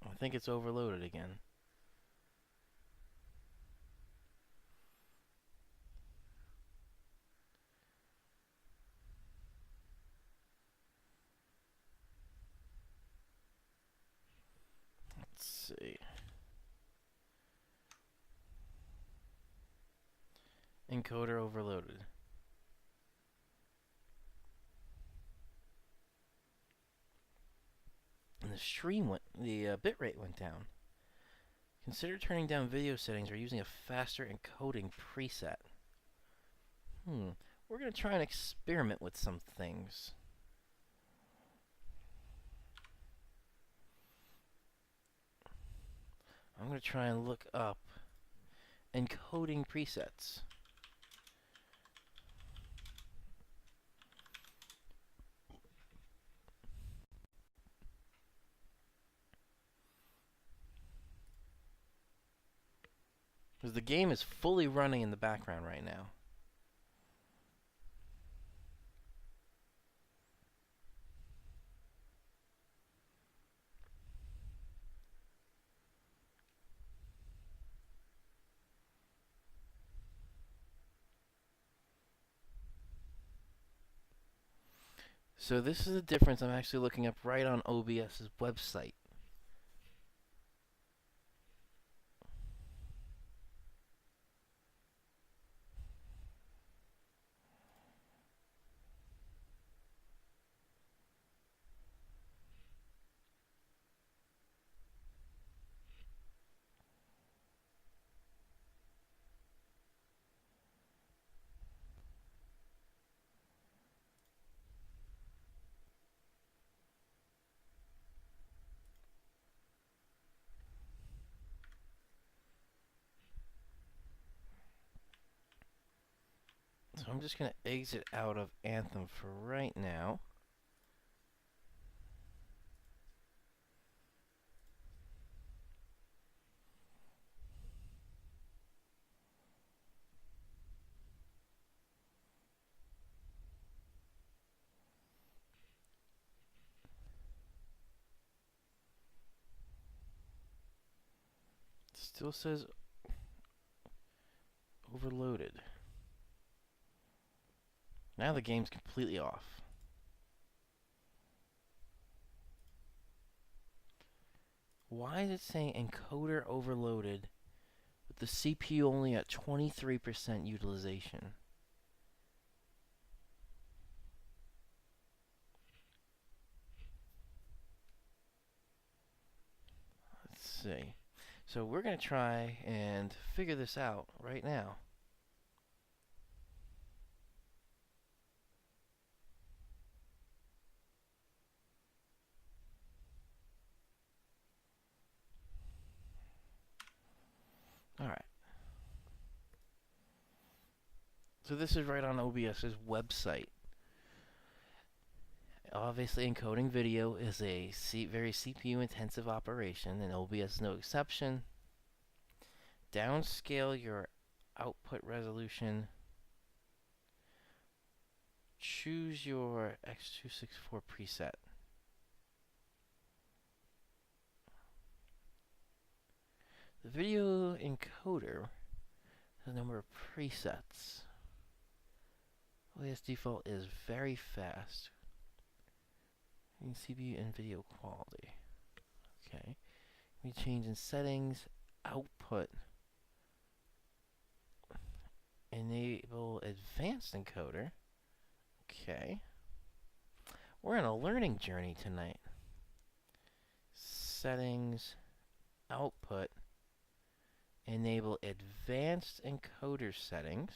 I think it's overloaded again. Let's see. Encoder overloaded. And the stream went, the bitrate went down. Consider turning down video settings or using a faster encoding preset. We're going to try and experiment with some things. I'm going to try and look up encoding presets. Because the game is fully running in the background right now. So this is the difference I'm actually looking up right on OBS's website. So I'm just going to exit out of Anthem for right now. Still says overloaded. Now the game's completely off. Why is it saying encoder overloaded with the CPU only at 23% utilization? Let's see. So we're going to try and figure this out right now. Alright. So this is right on OBS's website. Obviously, encoding video is a very CPU-intensive operation, and OBS is no exception. Downscale your output resolution. Choose your X264 preset. The video encoder has a number of presets. OBS default is very fast. CPU and video quality. Okay. We change in settings, output. Enable advanced encoder. Okay. We're on a learning journey tonight. Settings, output, enable advanced encoder settings.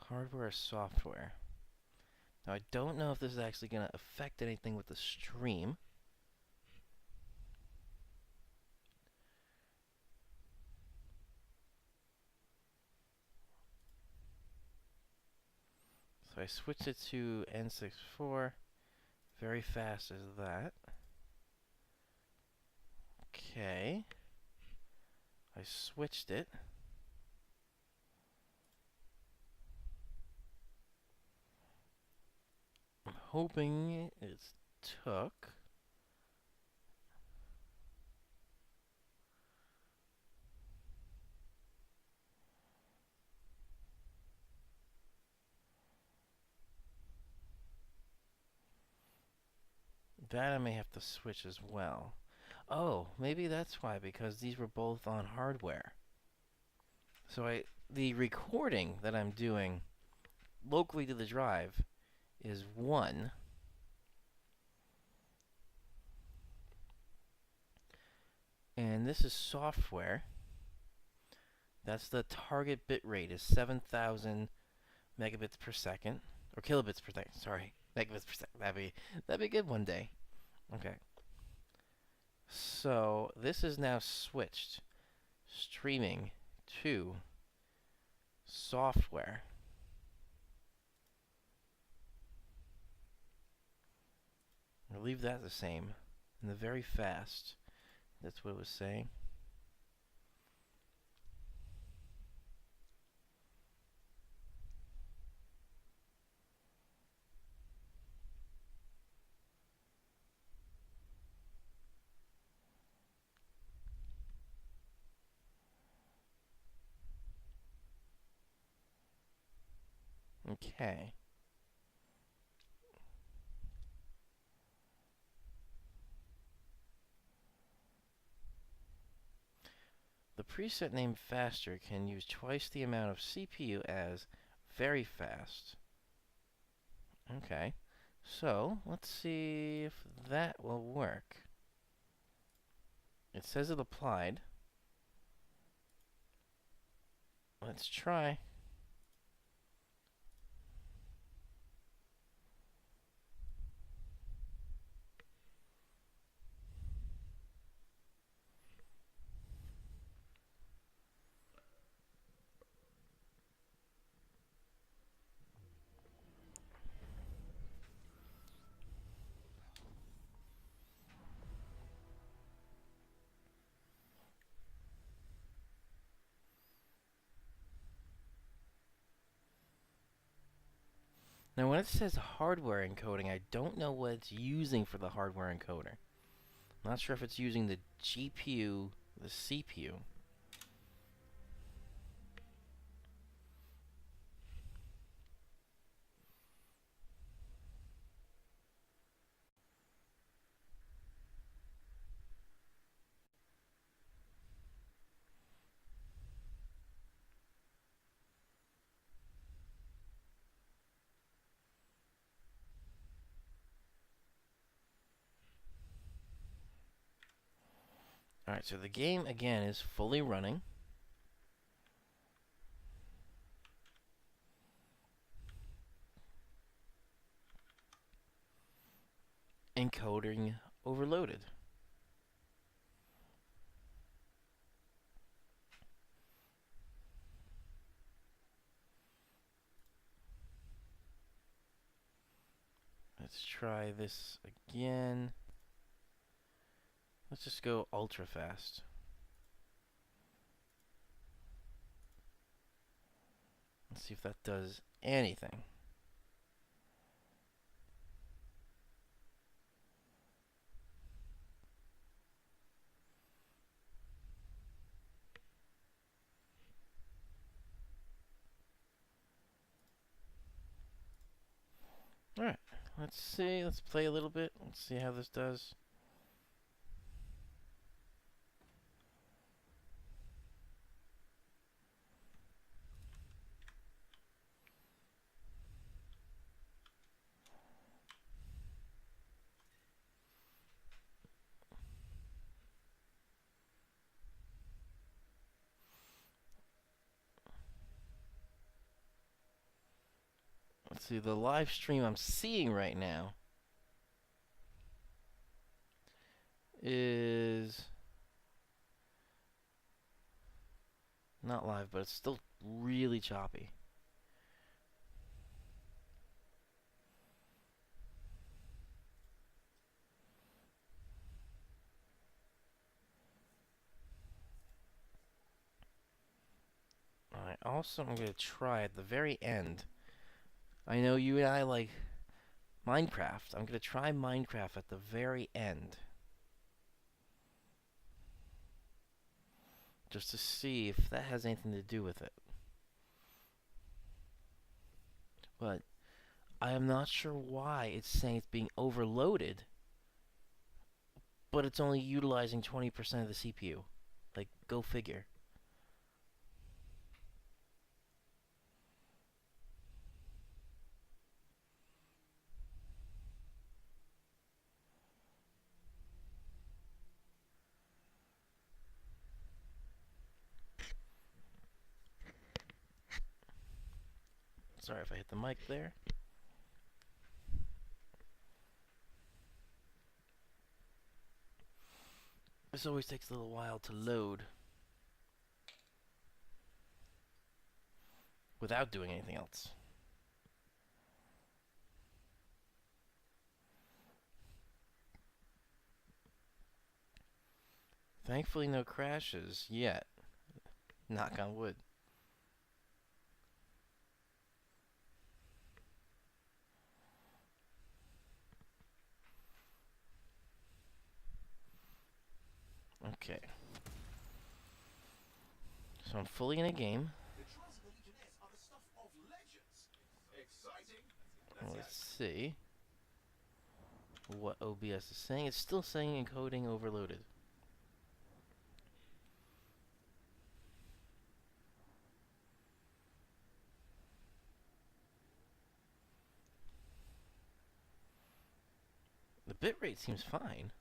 Hardware or software. Now I don't know if this is actually going to affect anything with the stream. So I switched it to N64. Very fast as that. Okay. I switched it. I'm hoping it took. That I may have to switch as well. Oh, maybe that's why, because these were both on hardware. So the recording that I'm doing locally to the drive is 1. And this is software. That's the target bit rate is 7,000 megabits per second. Or kilobits per second, sorry. Megabits per second. That'd be good one day. Okay. So this is now switched. Streaming to software. I'll leave that the same. And the very fast. That's what it was saying. Okay. The preset named faster can use twice the amount of CPU as very fast. Okay. So, let's see if that will work. It says it applied. Let's try. Now when it says hardware encoding, I don't know what it's using for the hardware encoder. I'm not sure if it's using the GPU, the CPU. Alright, so the game again is fully running. Encoding overloaded. Let's try this again. Let's just go ultra fast. Let's see if that does anything. Alright, let's see. Let's play a little bit. Let's see how this does. Let's see, the live stream I'm seeing right now is not live, but it's still really choppy. Alright, also I'm going to try at the very end. I know you and I like Minecraft. I'm going to try Minecraft at the very end. Just to see if that has anything to do with it. But I am not sure why it's saying it's being overloaded, but it's only utilizing 20% of the CPU. Like, go figure. Sorry if I hit the mic there. This always takes a little while to load without doing anything else. Thankfully, no crashes yet. Knock on wood. Okay. So I'm fully in a game. Let's see what OBS is saying. It's still saying encoding overloaded. The bitrate seems fine.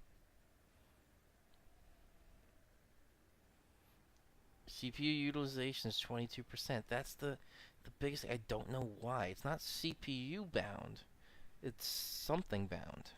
CPU utilization is 22%. That's the biggest. I don't know why. It's not CPU bound. It's something bound.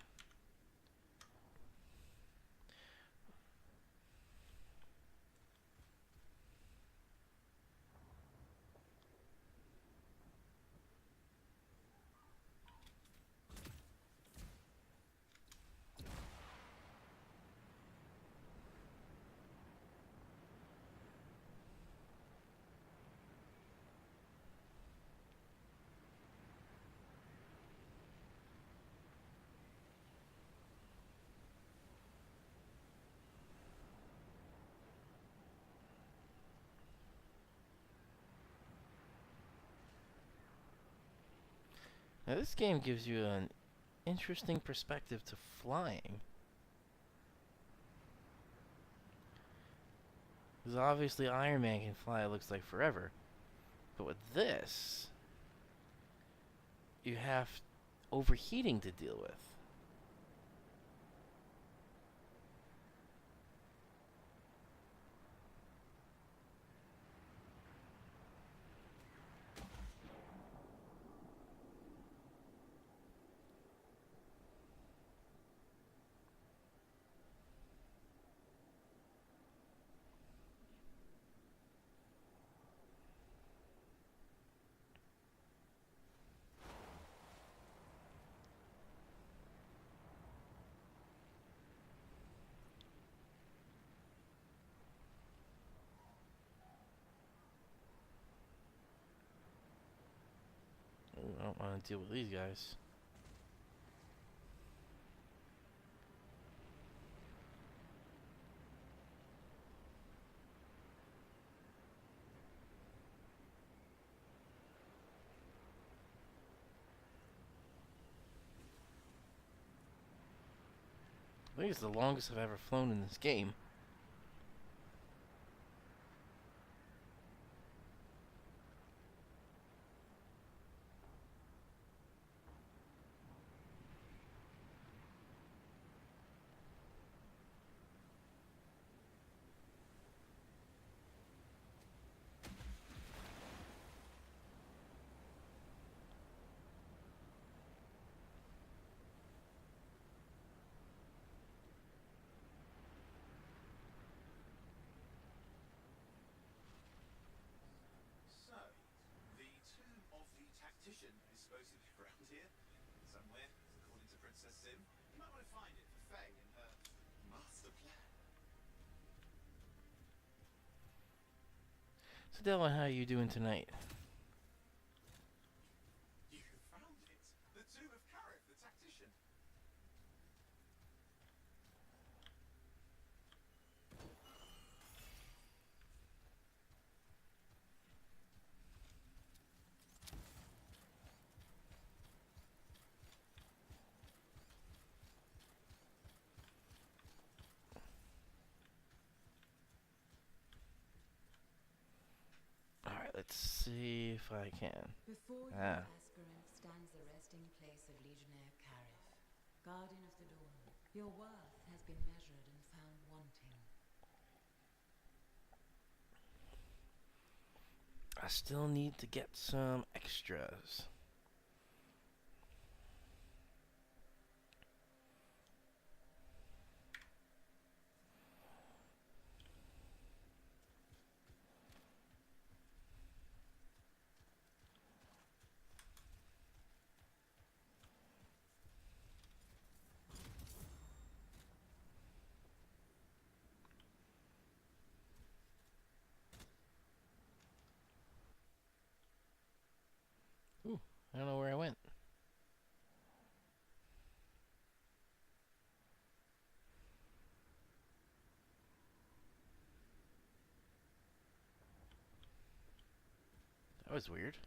Now this game gives you an interesting perspective to flying. Because obviously Iron Man can fly, it looks like, forever. But with this, you have overheating to deal with. I don't want to deal with these guys. think it's the longest I've ever flown in this game. So, the tomb of the tactician is supposed to be around here somewhere, according to Princess Sim. You might want to find it for Faye and her master plan. So, Delvin, how are you doing tonight? You found it! The tomb of Karif, the tactician. Alright, let's see if I can. Before you, Ah. Aspirant, stands the resting place of Legionnaire Karif, Guardian of the Dawn. Your worth has been measured and found wanting. I still need to get some extras. Ooh, I don't know where I went. That was weird.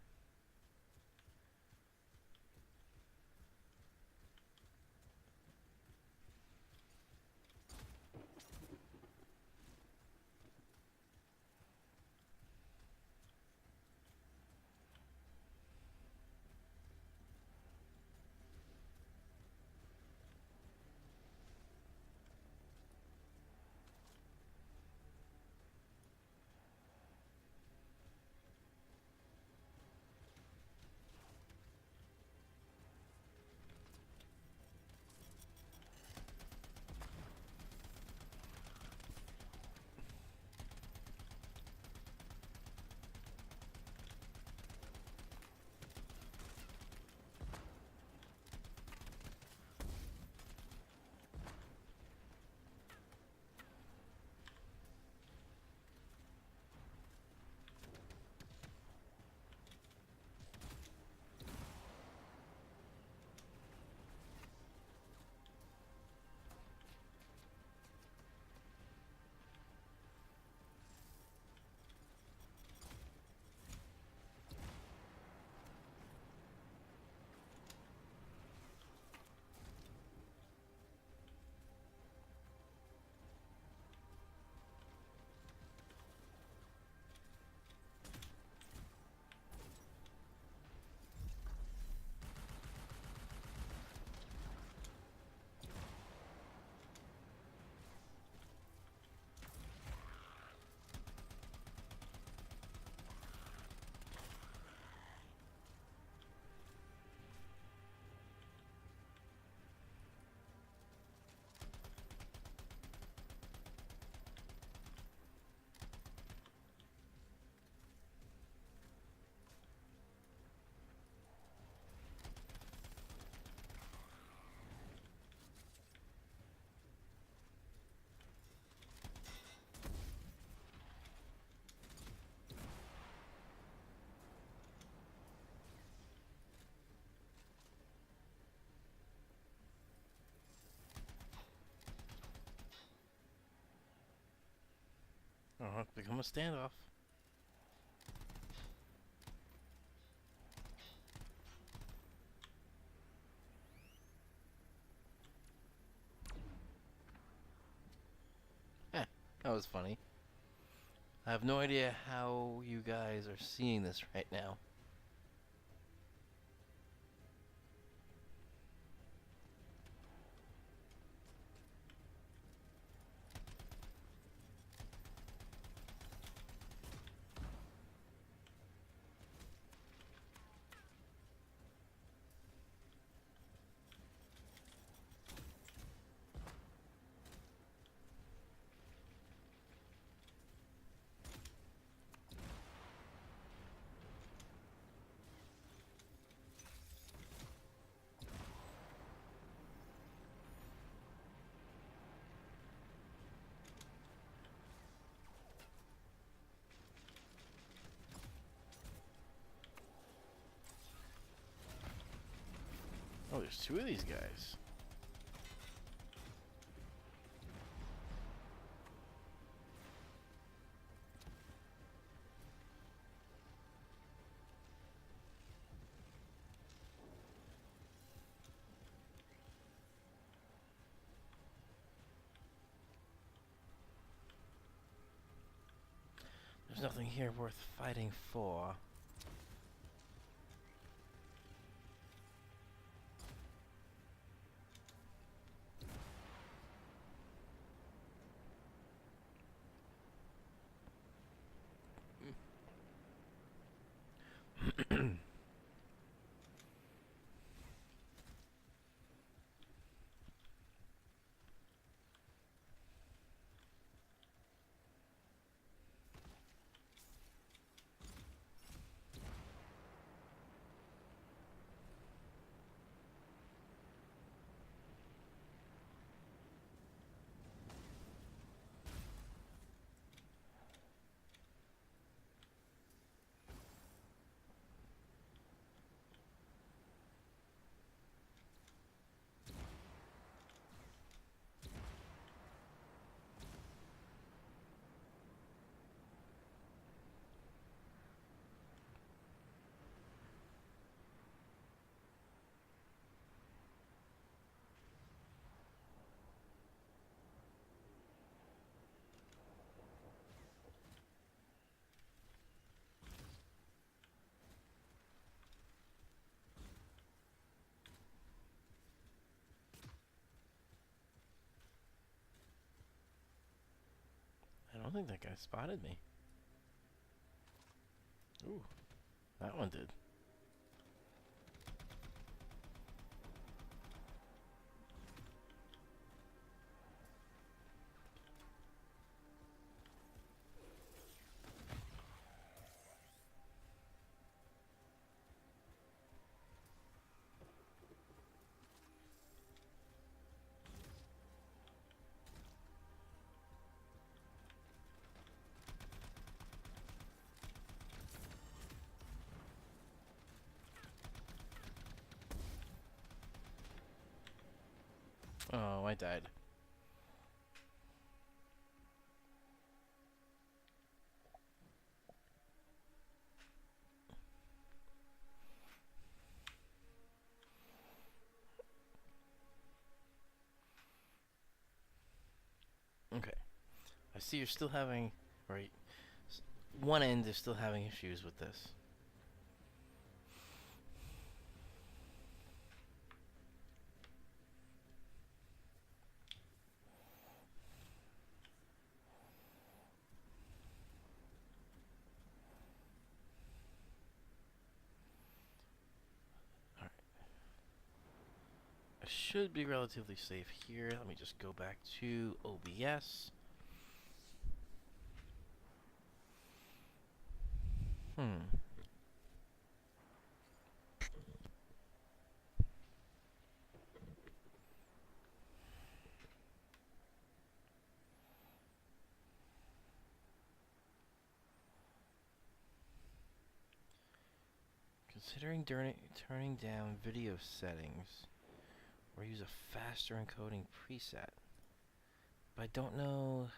Oh, it's become a standoff. That was funny. I have no idea how you guys are seeing this right now. Oh, there's two of these guys. There's nothing here worth fighting for. I don't think that guy spotted me. Ooh, that one did. Oh, I died. Okay. I see you're still having, right, one end is still having issues with this. Alright. I should be relatively safe here. Let me just go back to OBS. Considering turning down video settings or use a faster encoding preset. But I don't know.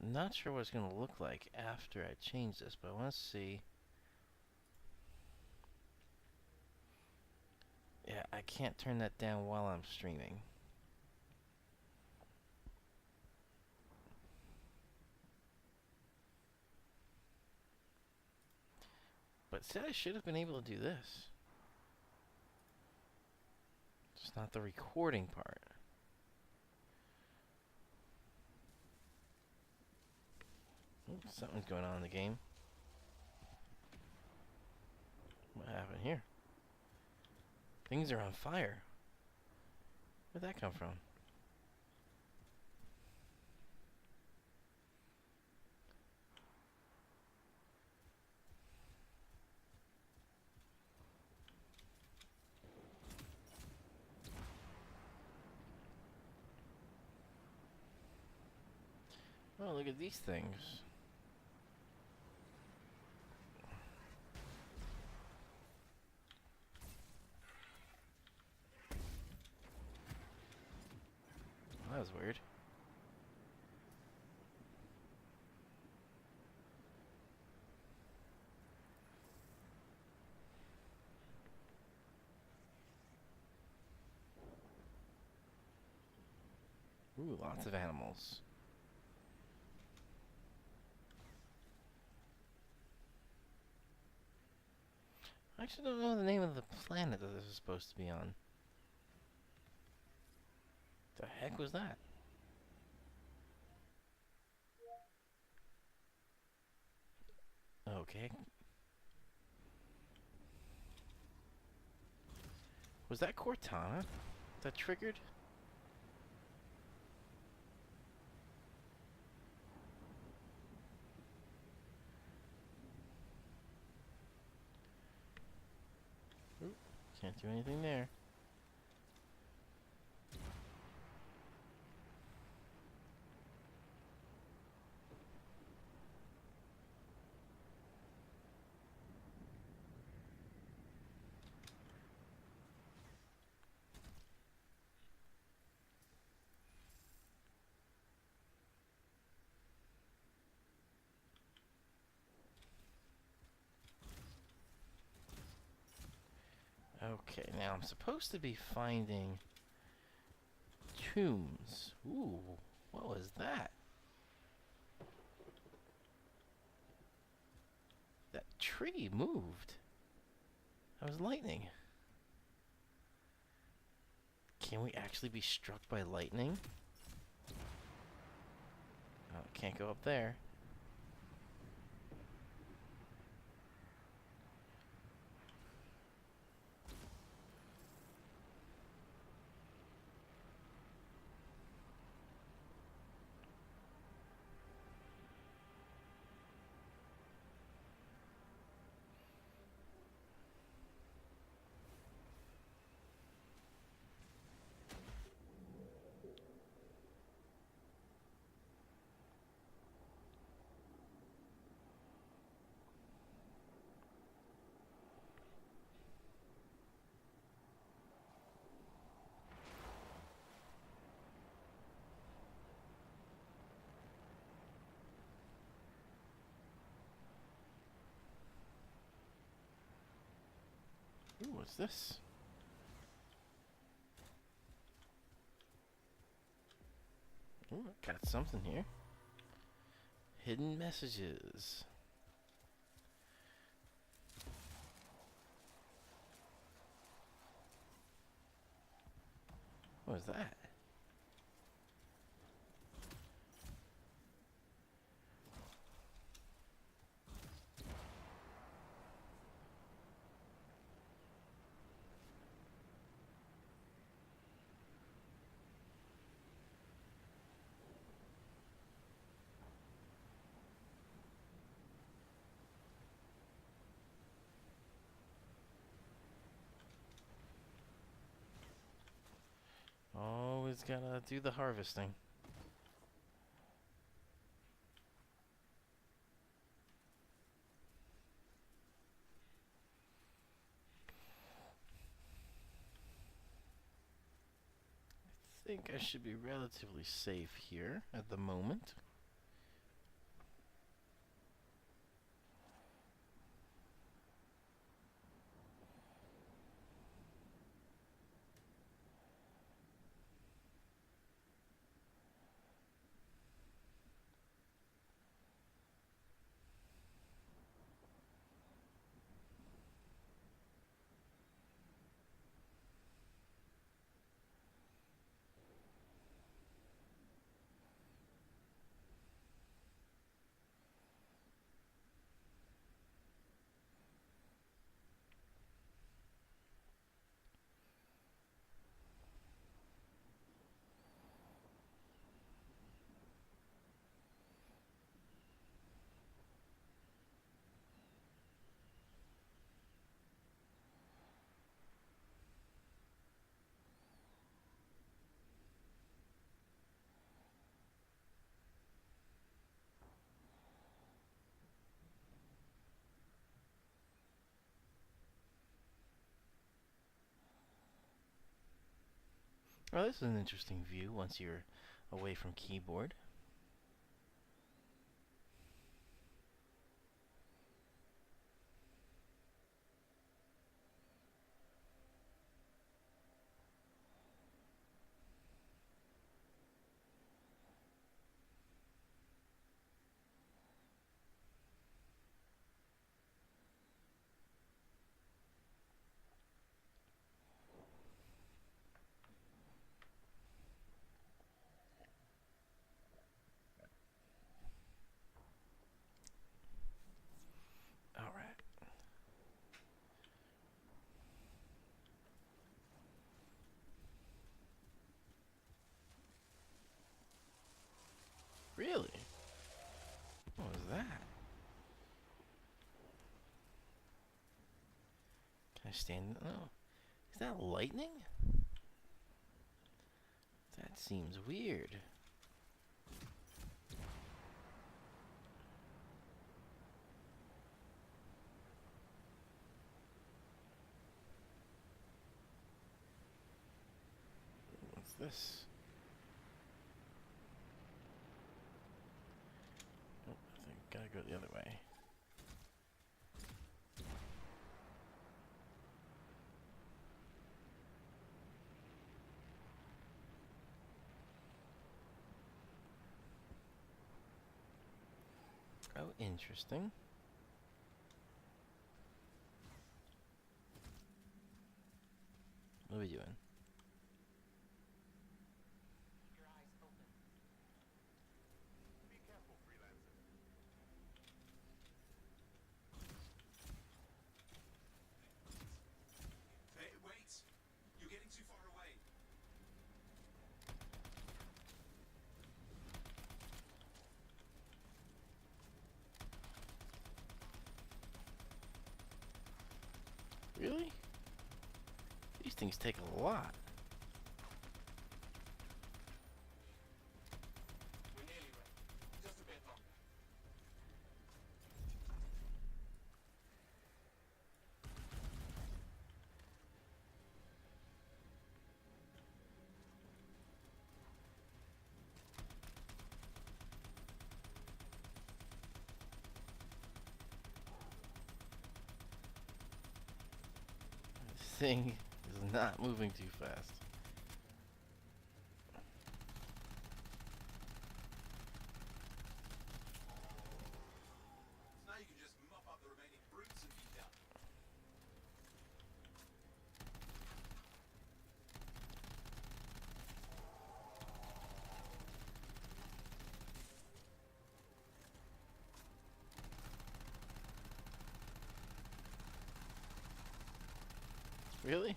I'm not sure what it's going to look like after I change this, but I want to see. Yeah, Yeah, I can't turn that down while I'm streaming. But it said I should have been able to do this. Just not the recording part. Ooh, something's going on in the game. What happened here? Things are on fire. Where'd that come from? Oh, look at these things. That was weird. Ooh, lots of animals. I actually don't know the name of the planet that this is supposed to be on. The heck was that? Okay. Was that Cortana that triggered? Oop, can't do anything there. Okay, now I'm supposed to be finding tombs. Ooh, what was that? That tree moved. That was lightning. Can we actually be struck by lightning? Oh, can't go up there. Ooh, what's this? Ooh, got something here. Hidden messages. What was that? Always gotta do the harvesting. I think I should be relatively safe here at the moment. Well, this is an interesting view once you're away from keyboard. All right. Really? What was that? Can I stand? Oh, is that lightning? That seems weird. What's this? Oh, I think I gotta go the other way. Oh, interesting. What are we doing? Your eyes open. Be careful, freelancer. Hey, wait! You're getting too far away. Really? These things take a lot. We're nearly ready. Just a bit longer. This thing is not moving too fast. So now you can just mop up the remaining brutes and be done. Really?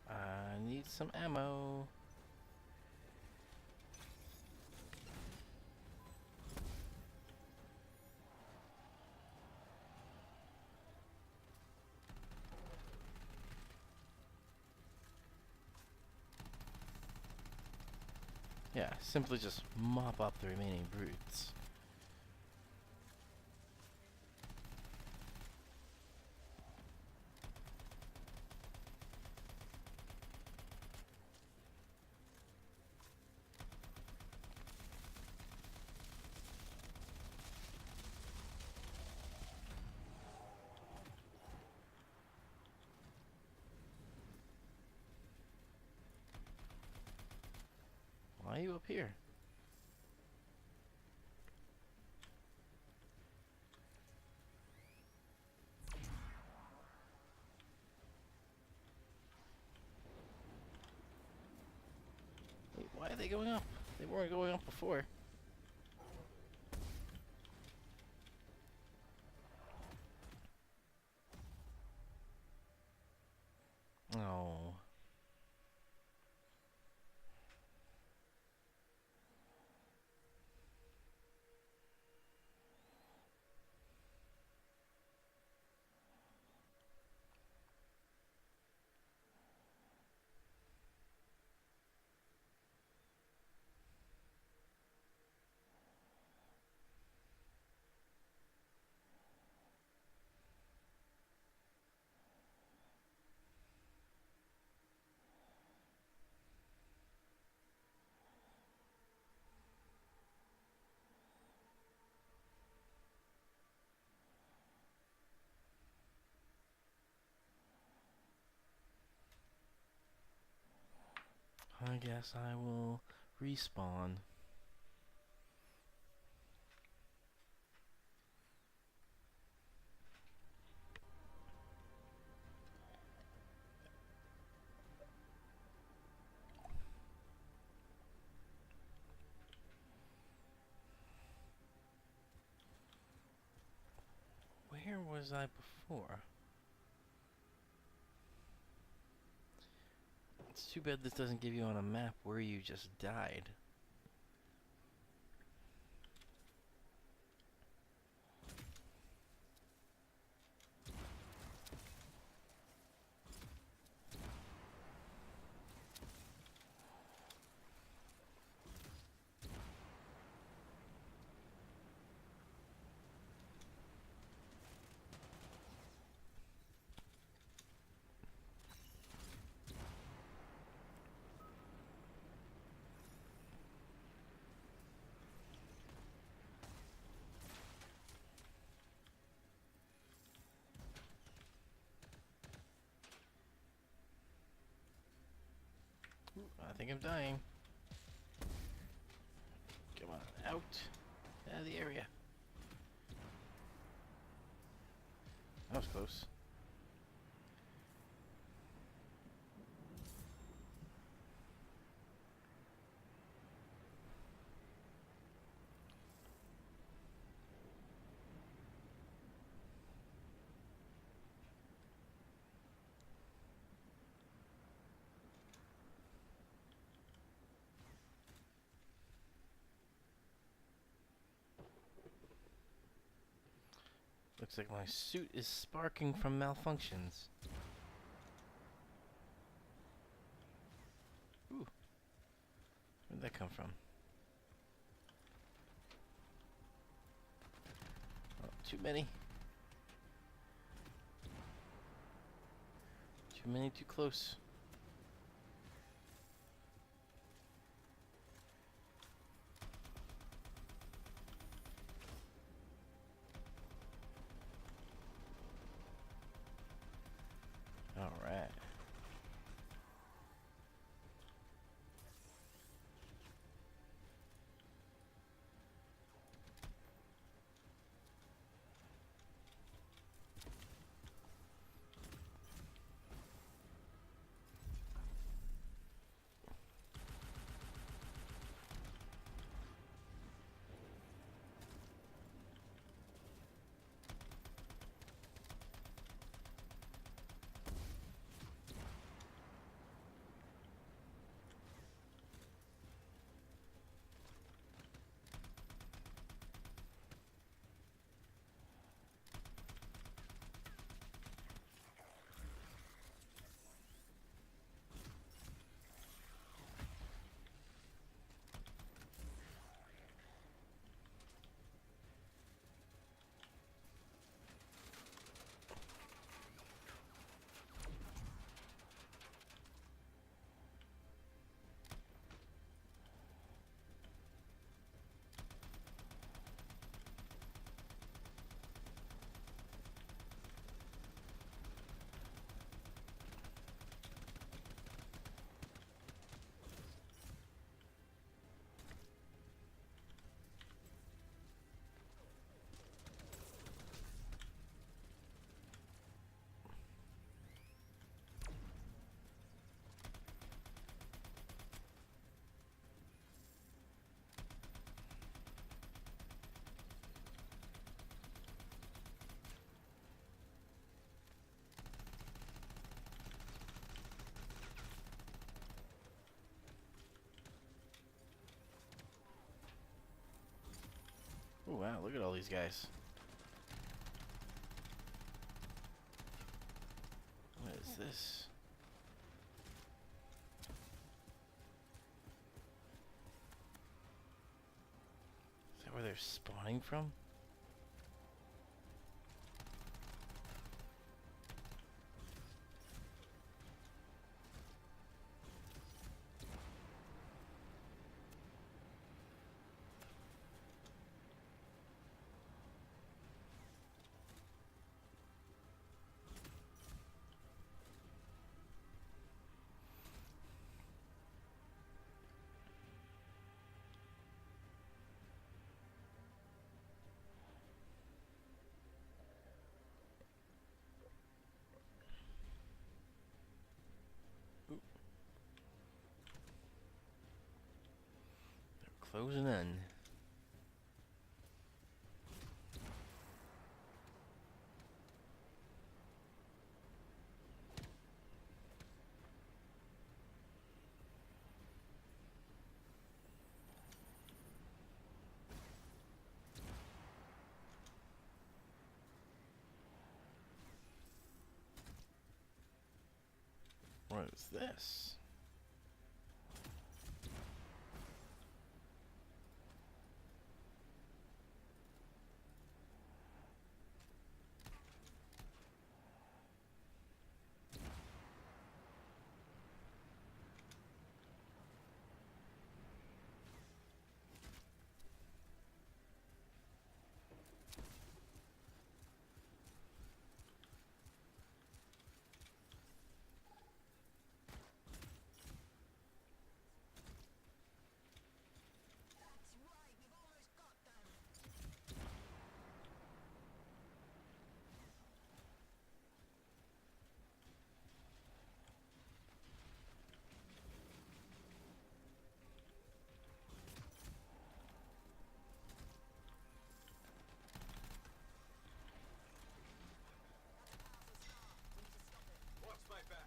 I need some ammo. Yeah, simply just mop up the remaining brutes. Why are you up here? Wait, why are they going up? They weren't going up before. Oh. I guess I will respawn. Where was I before? It's too bad this doesn't give you on a map where you just died. I think I'm dying. Come on, out of the area. That was close. Looks like my suit is sparking from malfunctions. Ooh. Where'd that come from? Oh, too many. Too many, too close. Alright. Oh wow, look at all these guys. What is this? Is that where they're spawning from? Closing in. What is this? Watch my back.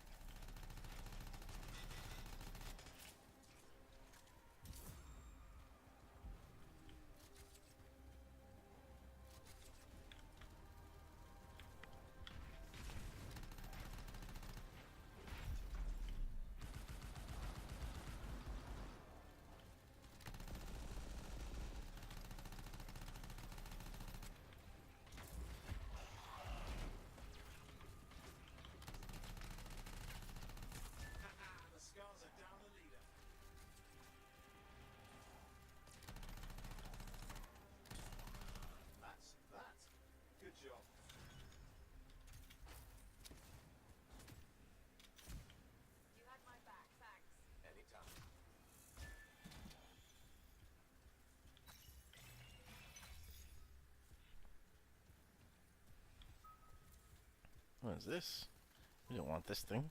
The scars are down the leader. That's that. Good job. You had my back, thanks. Anytime. What is this? We don't want this thing.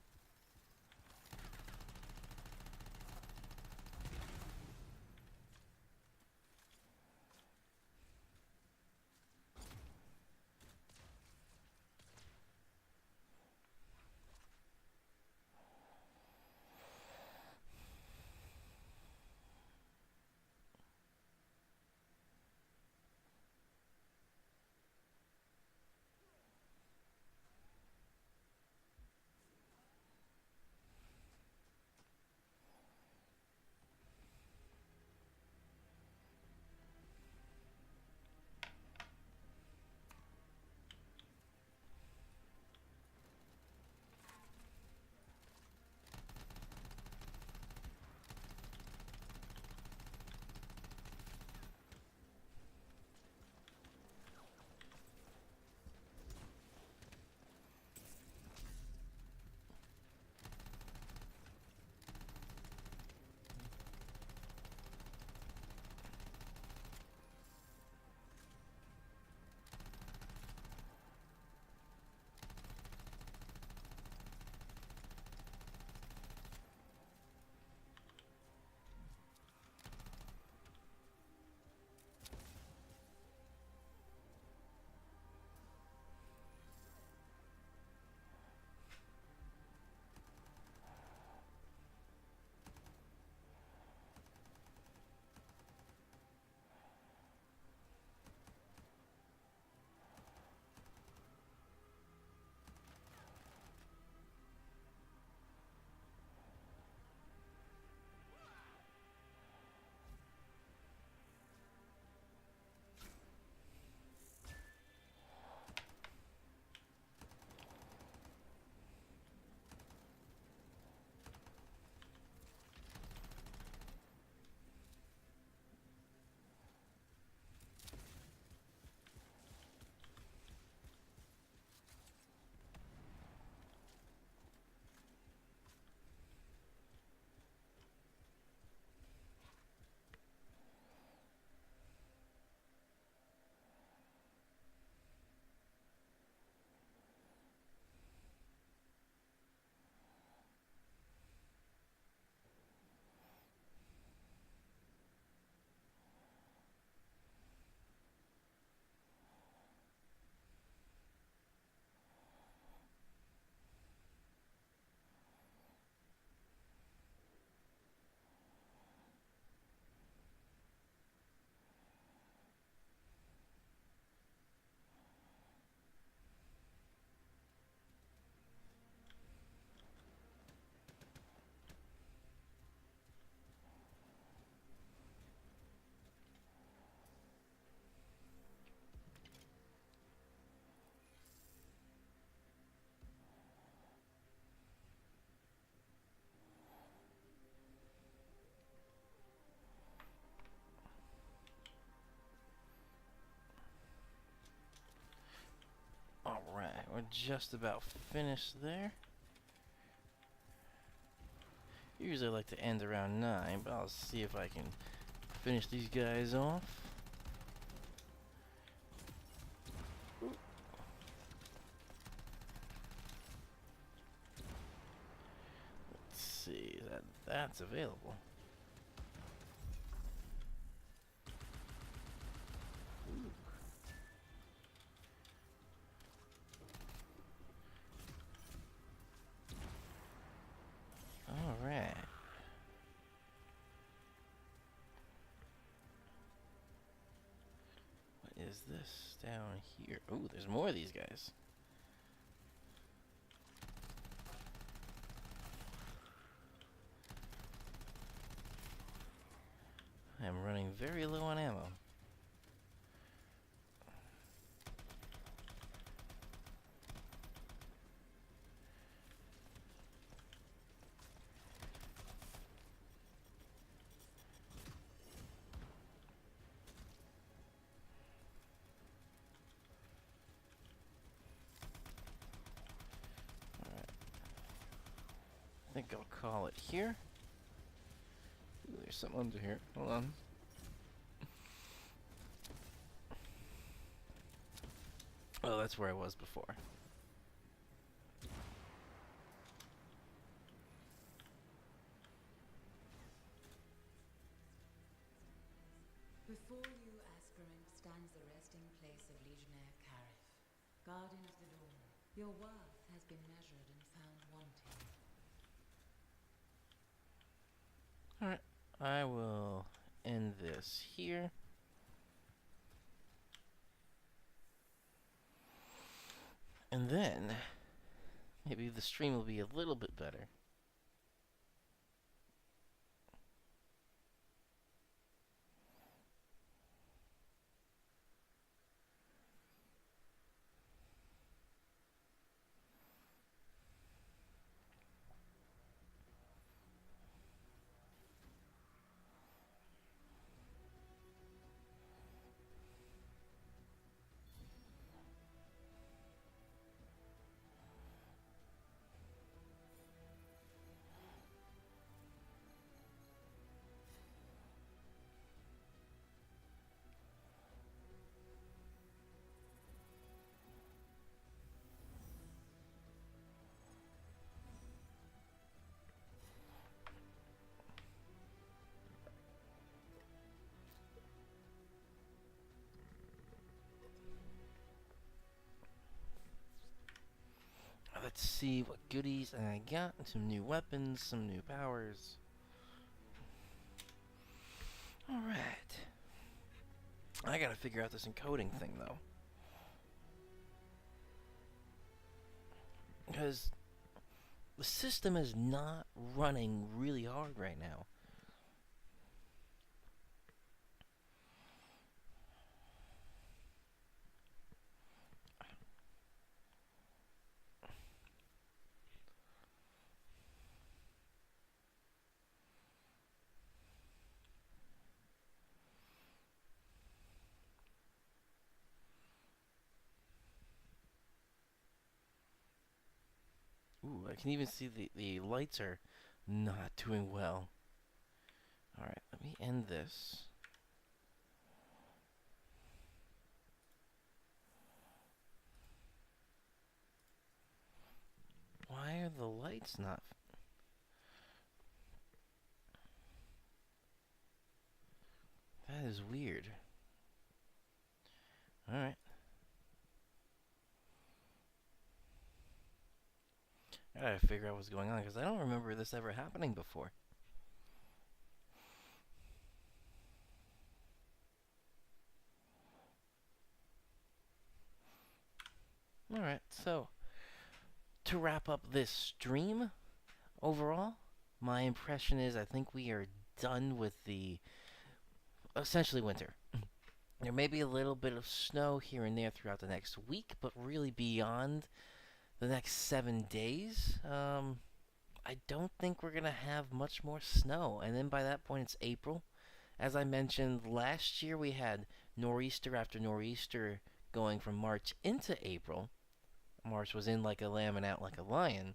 we're just about finished there. Usually I like to end around 9, but I'll see if I can finish these guys off. Ooh. Let's see, that's available. Ooh. All right. What is this down here? Oh, there's more of these guys. I'm running very low on ammo. I think I'll call it here. Ooh, there's something under here. Hold on. Oh, that's where I was before. Before you, Aspirant, stands the resting place of Legionnaire Carif, Guardian of the Dawn. Your worth has been measured and found wanting. Alright, I will end this here. And then, maybe the stream will be a little bit better. Let's see what goodies I got. Some new weapons, some new powers. Alright. I gotta figure out this encoding thing, though. Because the system is not running really hard right now. Ooh, I can even see the lights are not doing well. Alright, let me end this. Why are the lights not... That is weird. Alright. I gotta figure out what's going on, because I don't remember this ever happening before. Alright, so, to wrap up this stream, overall, my impression is I think we are done with the, essentially winter. There may be a little bit of snow here and there throughout the next week, but really beyond the next 7 days, I don't think we're going to have much more snow. And then by that point, it's April. As I mentioned, last year we had nor'easter after nor'easter going from March into April. March was in like a lamb and out like a lion.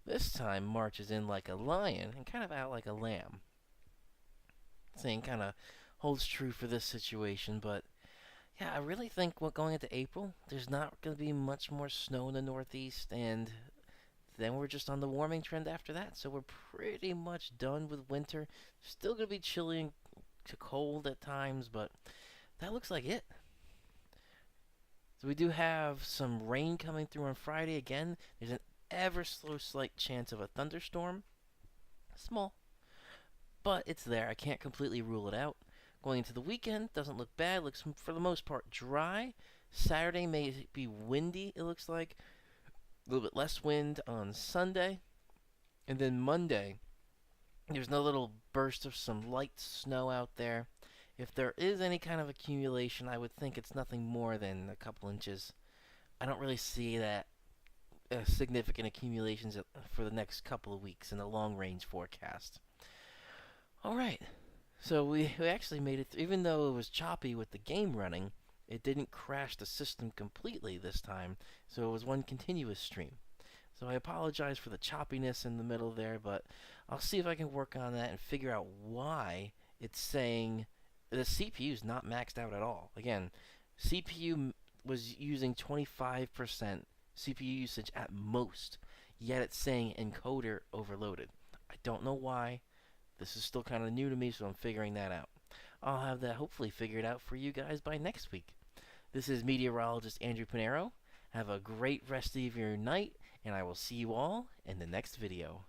This time, March is in like a lion and kind of out like a lamb. Saying kind of holds true for this situation, but yeah, I really think going into April, there's not going to be much more snow in the Northeast, and then we're just on the warming trend after that. So we're pretty much done with winter. Still going to be chilly and cold at times, but that looks like it. So we do have some rain coming through on Friday again. There's an ever so slight chance of a thunderstorm. Small, but it's there. I can't completely rule it out. Going into the weekend, doesn't look bad. Looks for the most part dry. Saturday may be windy, it looks like. A little bit less wind on Sunday. And then Monday, there's no little burst of some light snow out there. If there is any kind of accumulation, I would think it's nothing more than a couple inches. I don't really see that significant accumulations for the next couple of weeks in the long-range forecast. All right. So we actually made it, even though it was choppy with the game running, it didn't crash the system completely this time, so it was one continuous stream. So I apologize for the choppiness in the middle there, but I'll see if I can work on that and figure out why it's saying the CPU is not maxed out at all. Again, CPU was using 25% CPU usage at most, yet it's saying encoder overloaded. I don't know why. This is still kind of new to me, so I'm figuring that out. I'll have that hopefully figured out for you guys by next week. This is meteorologist Andrew Pinero. Have a great rest of your night, and I will see you all in the next video.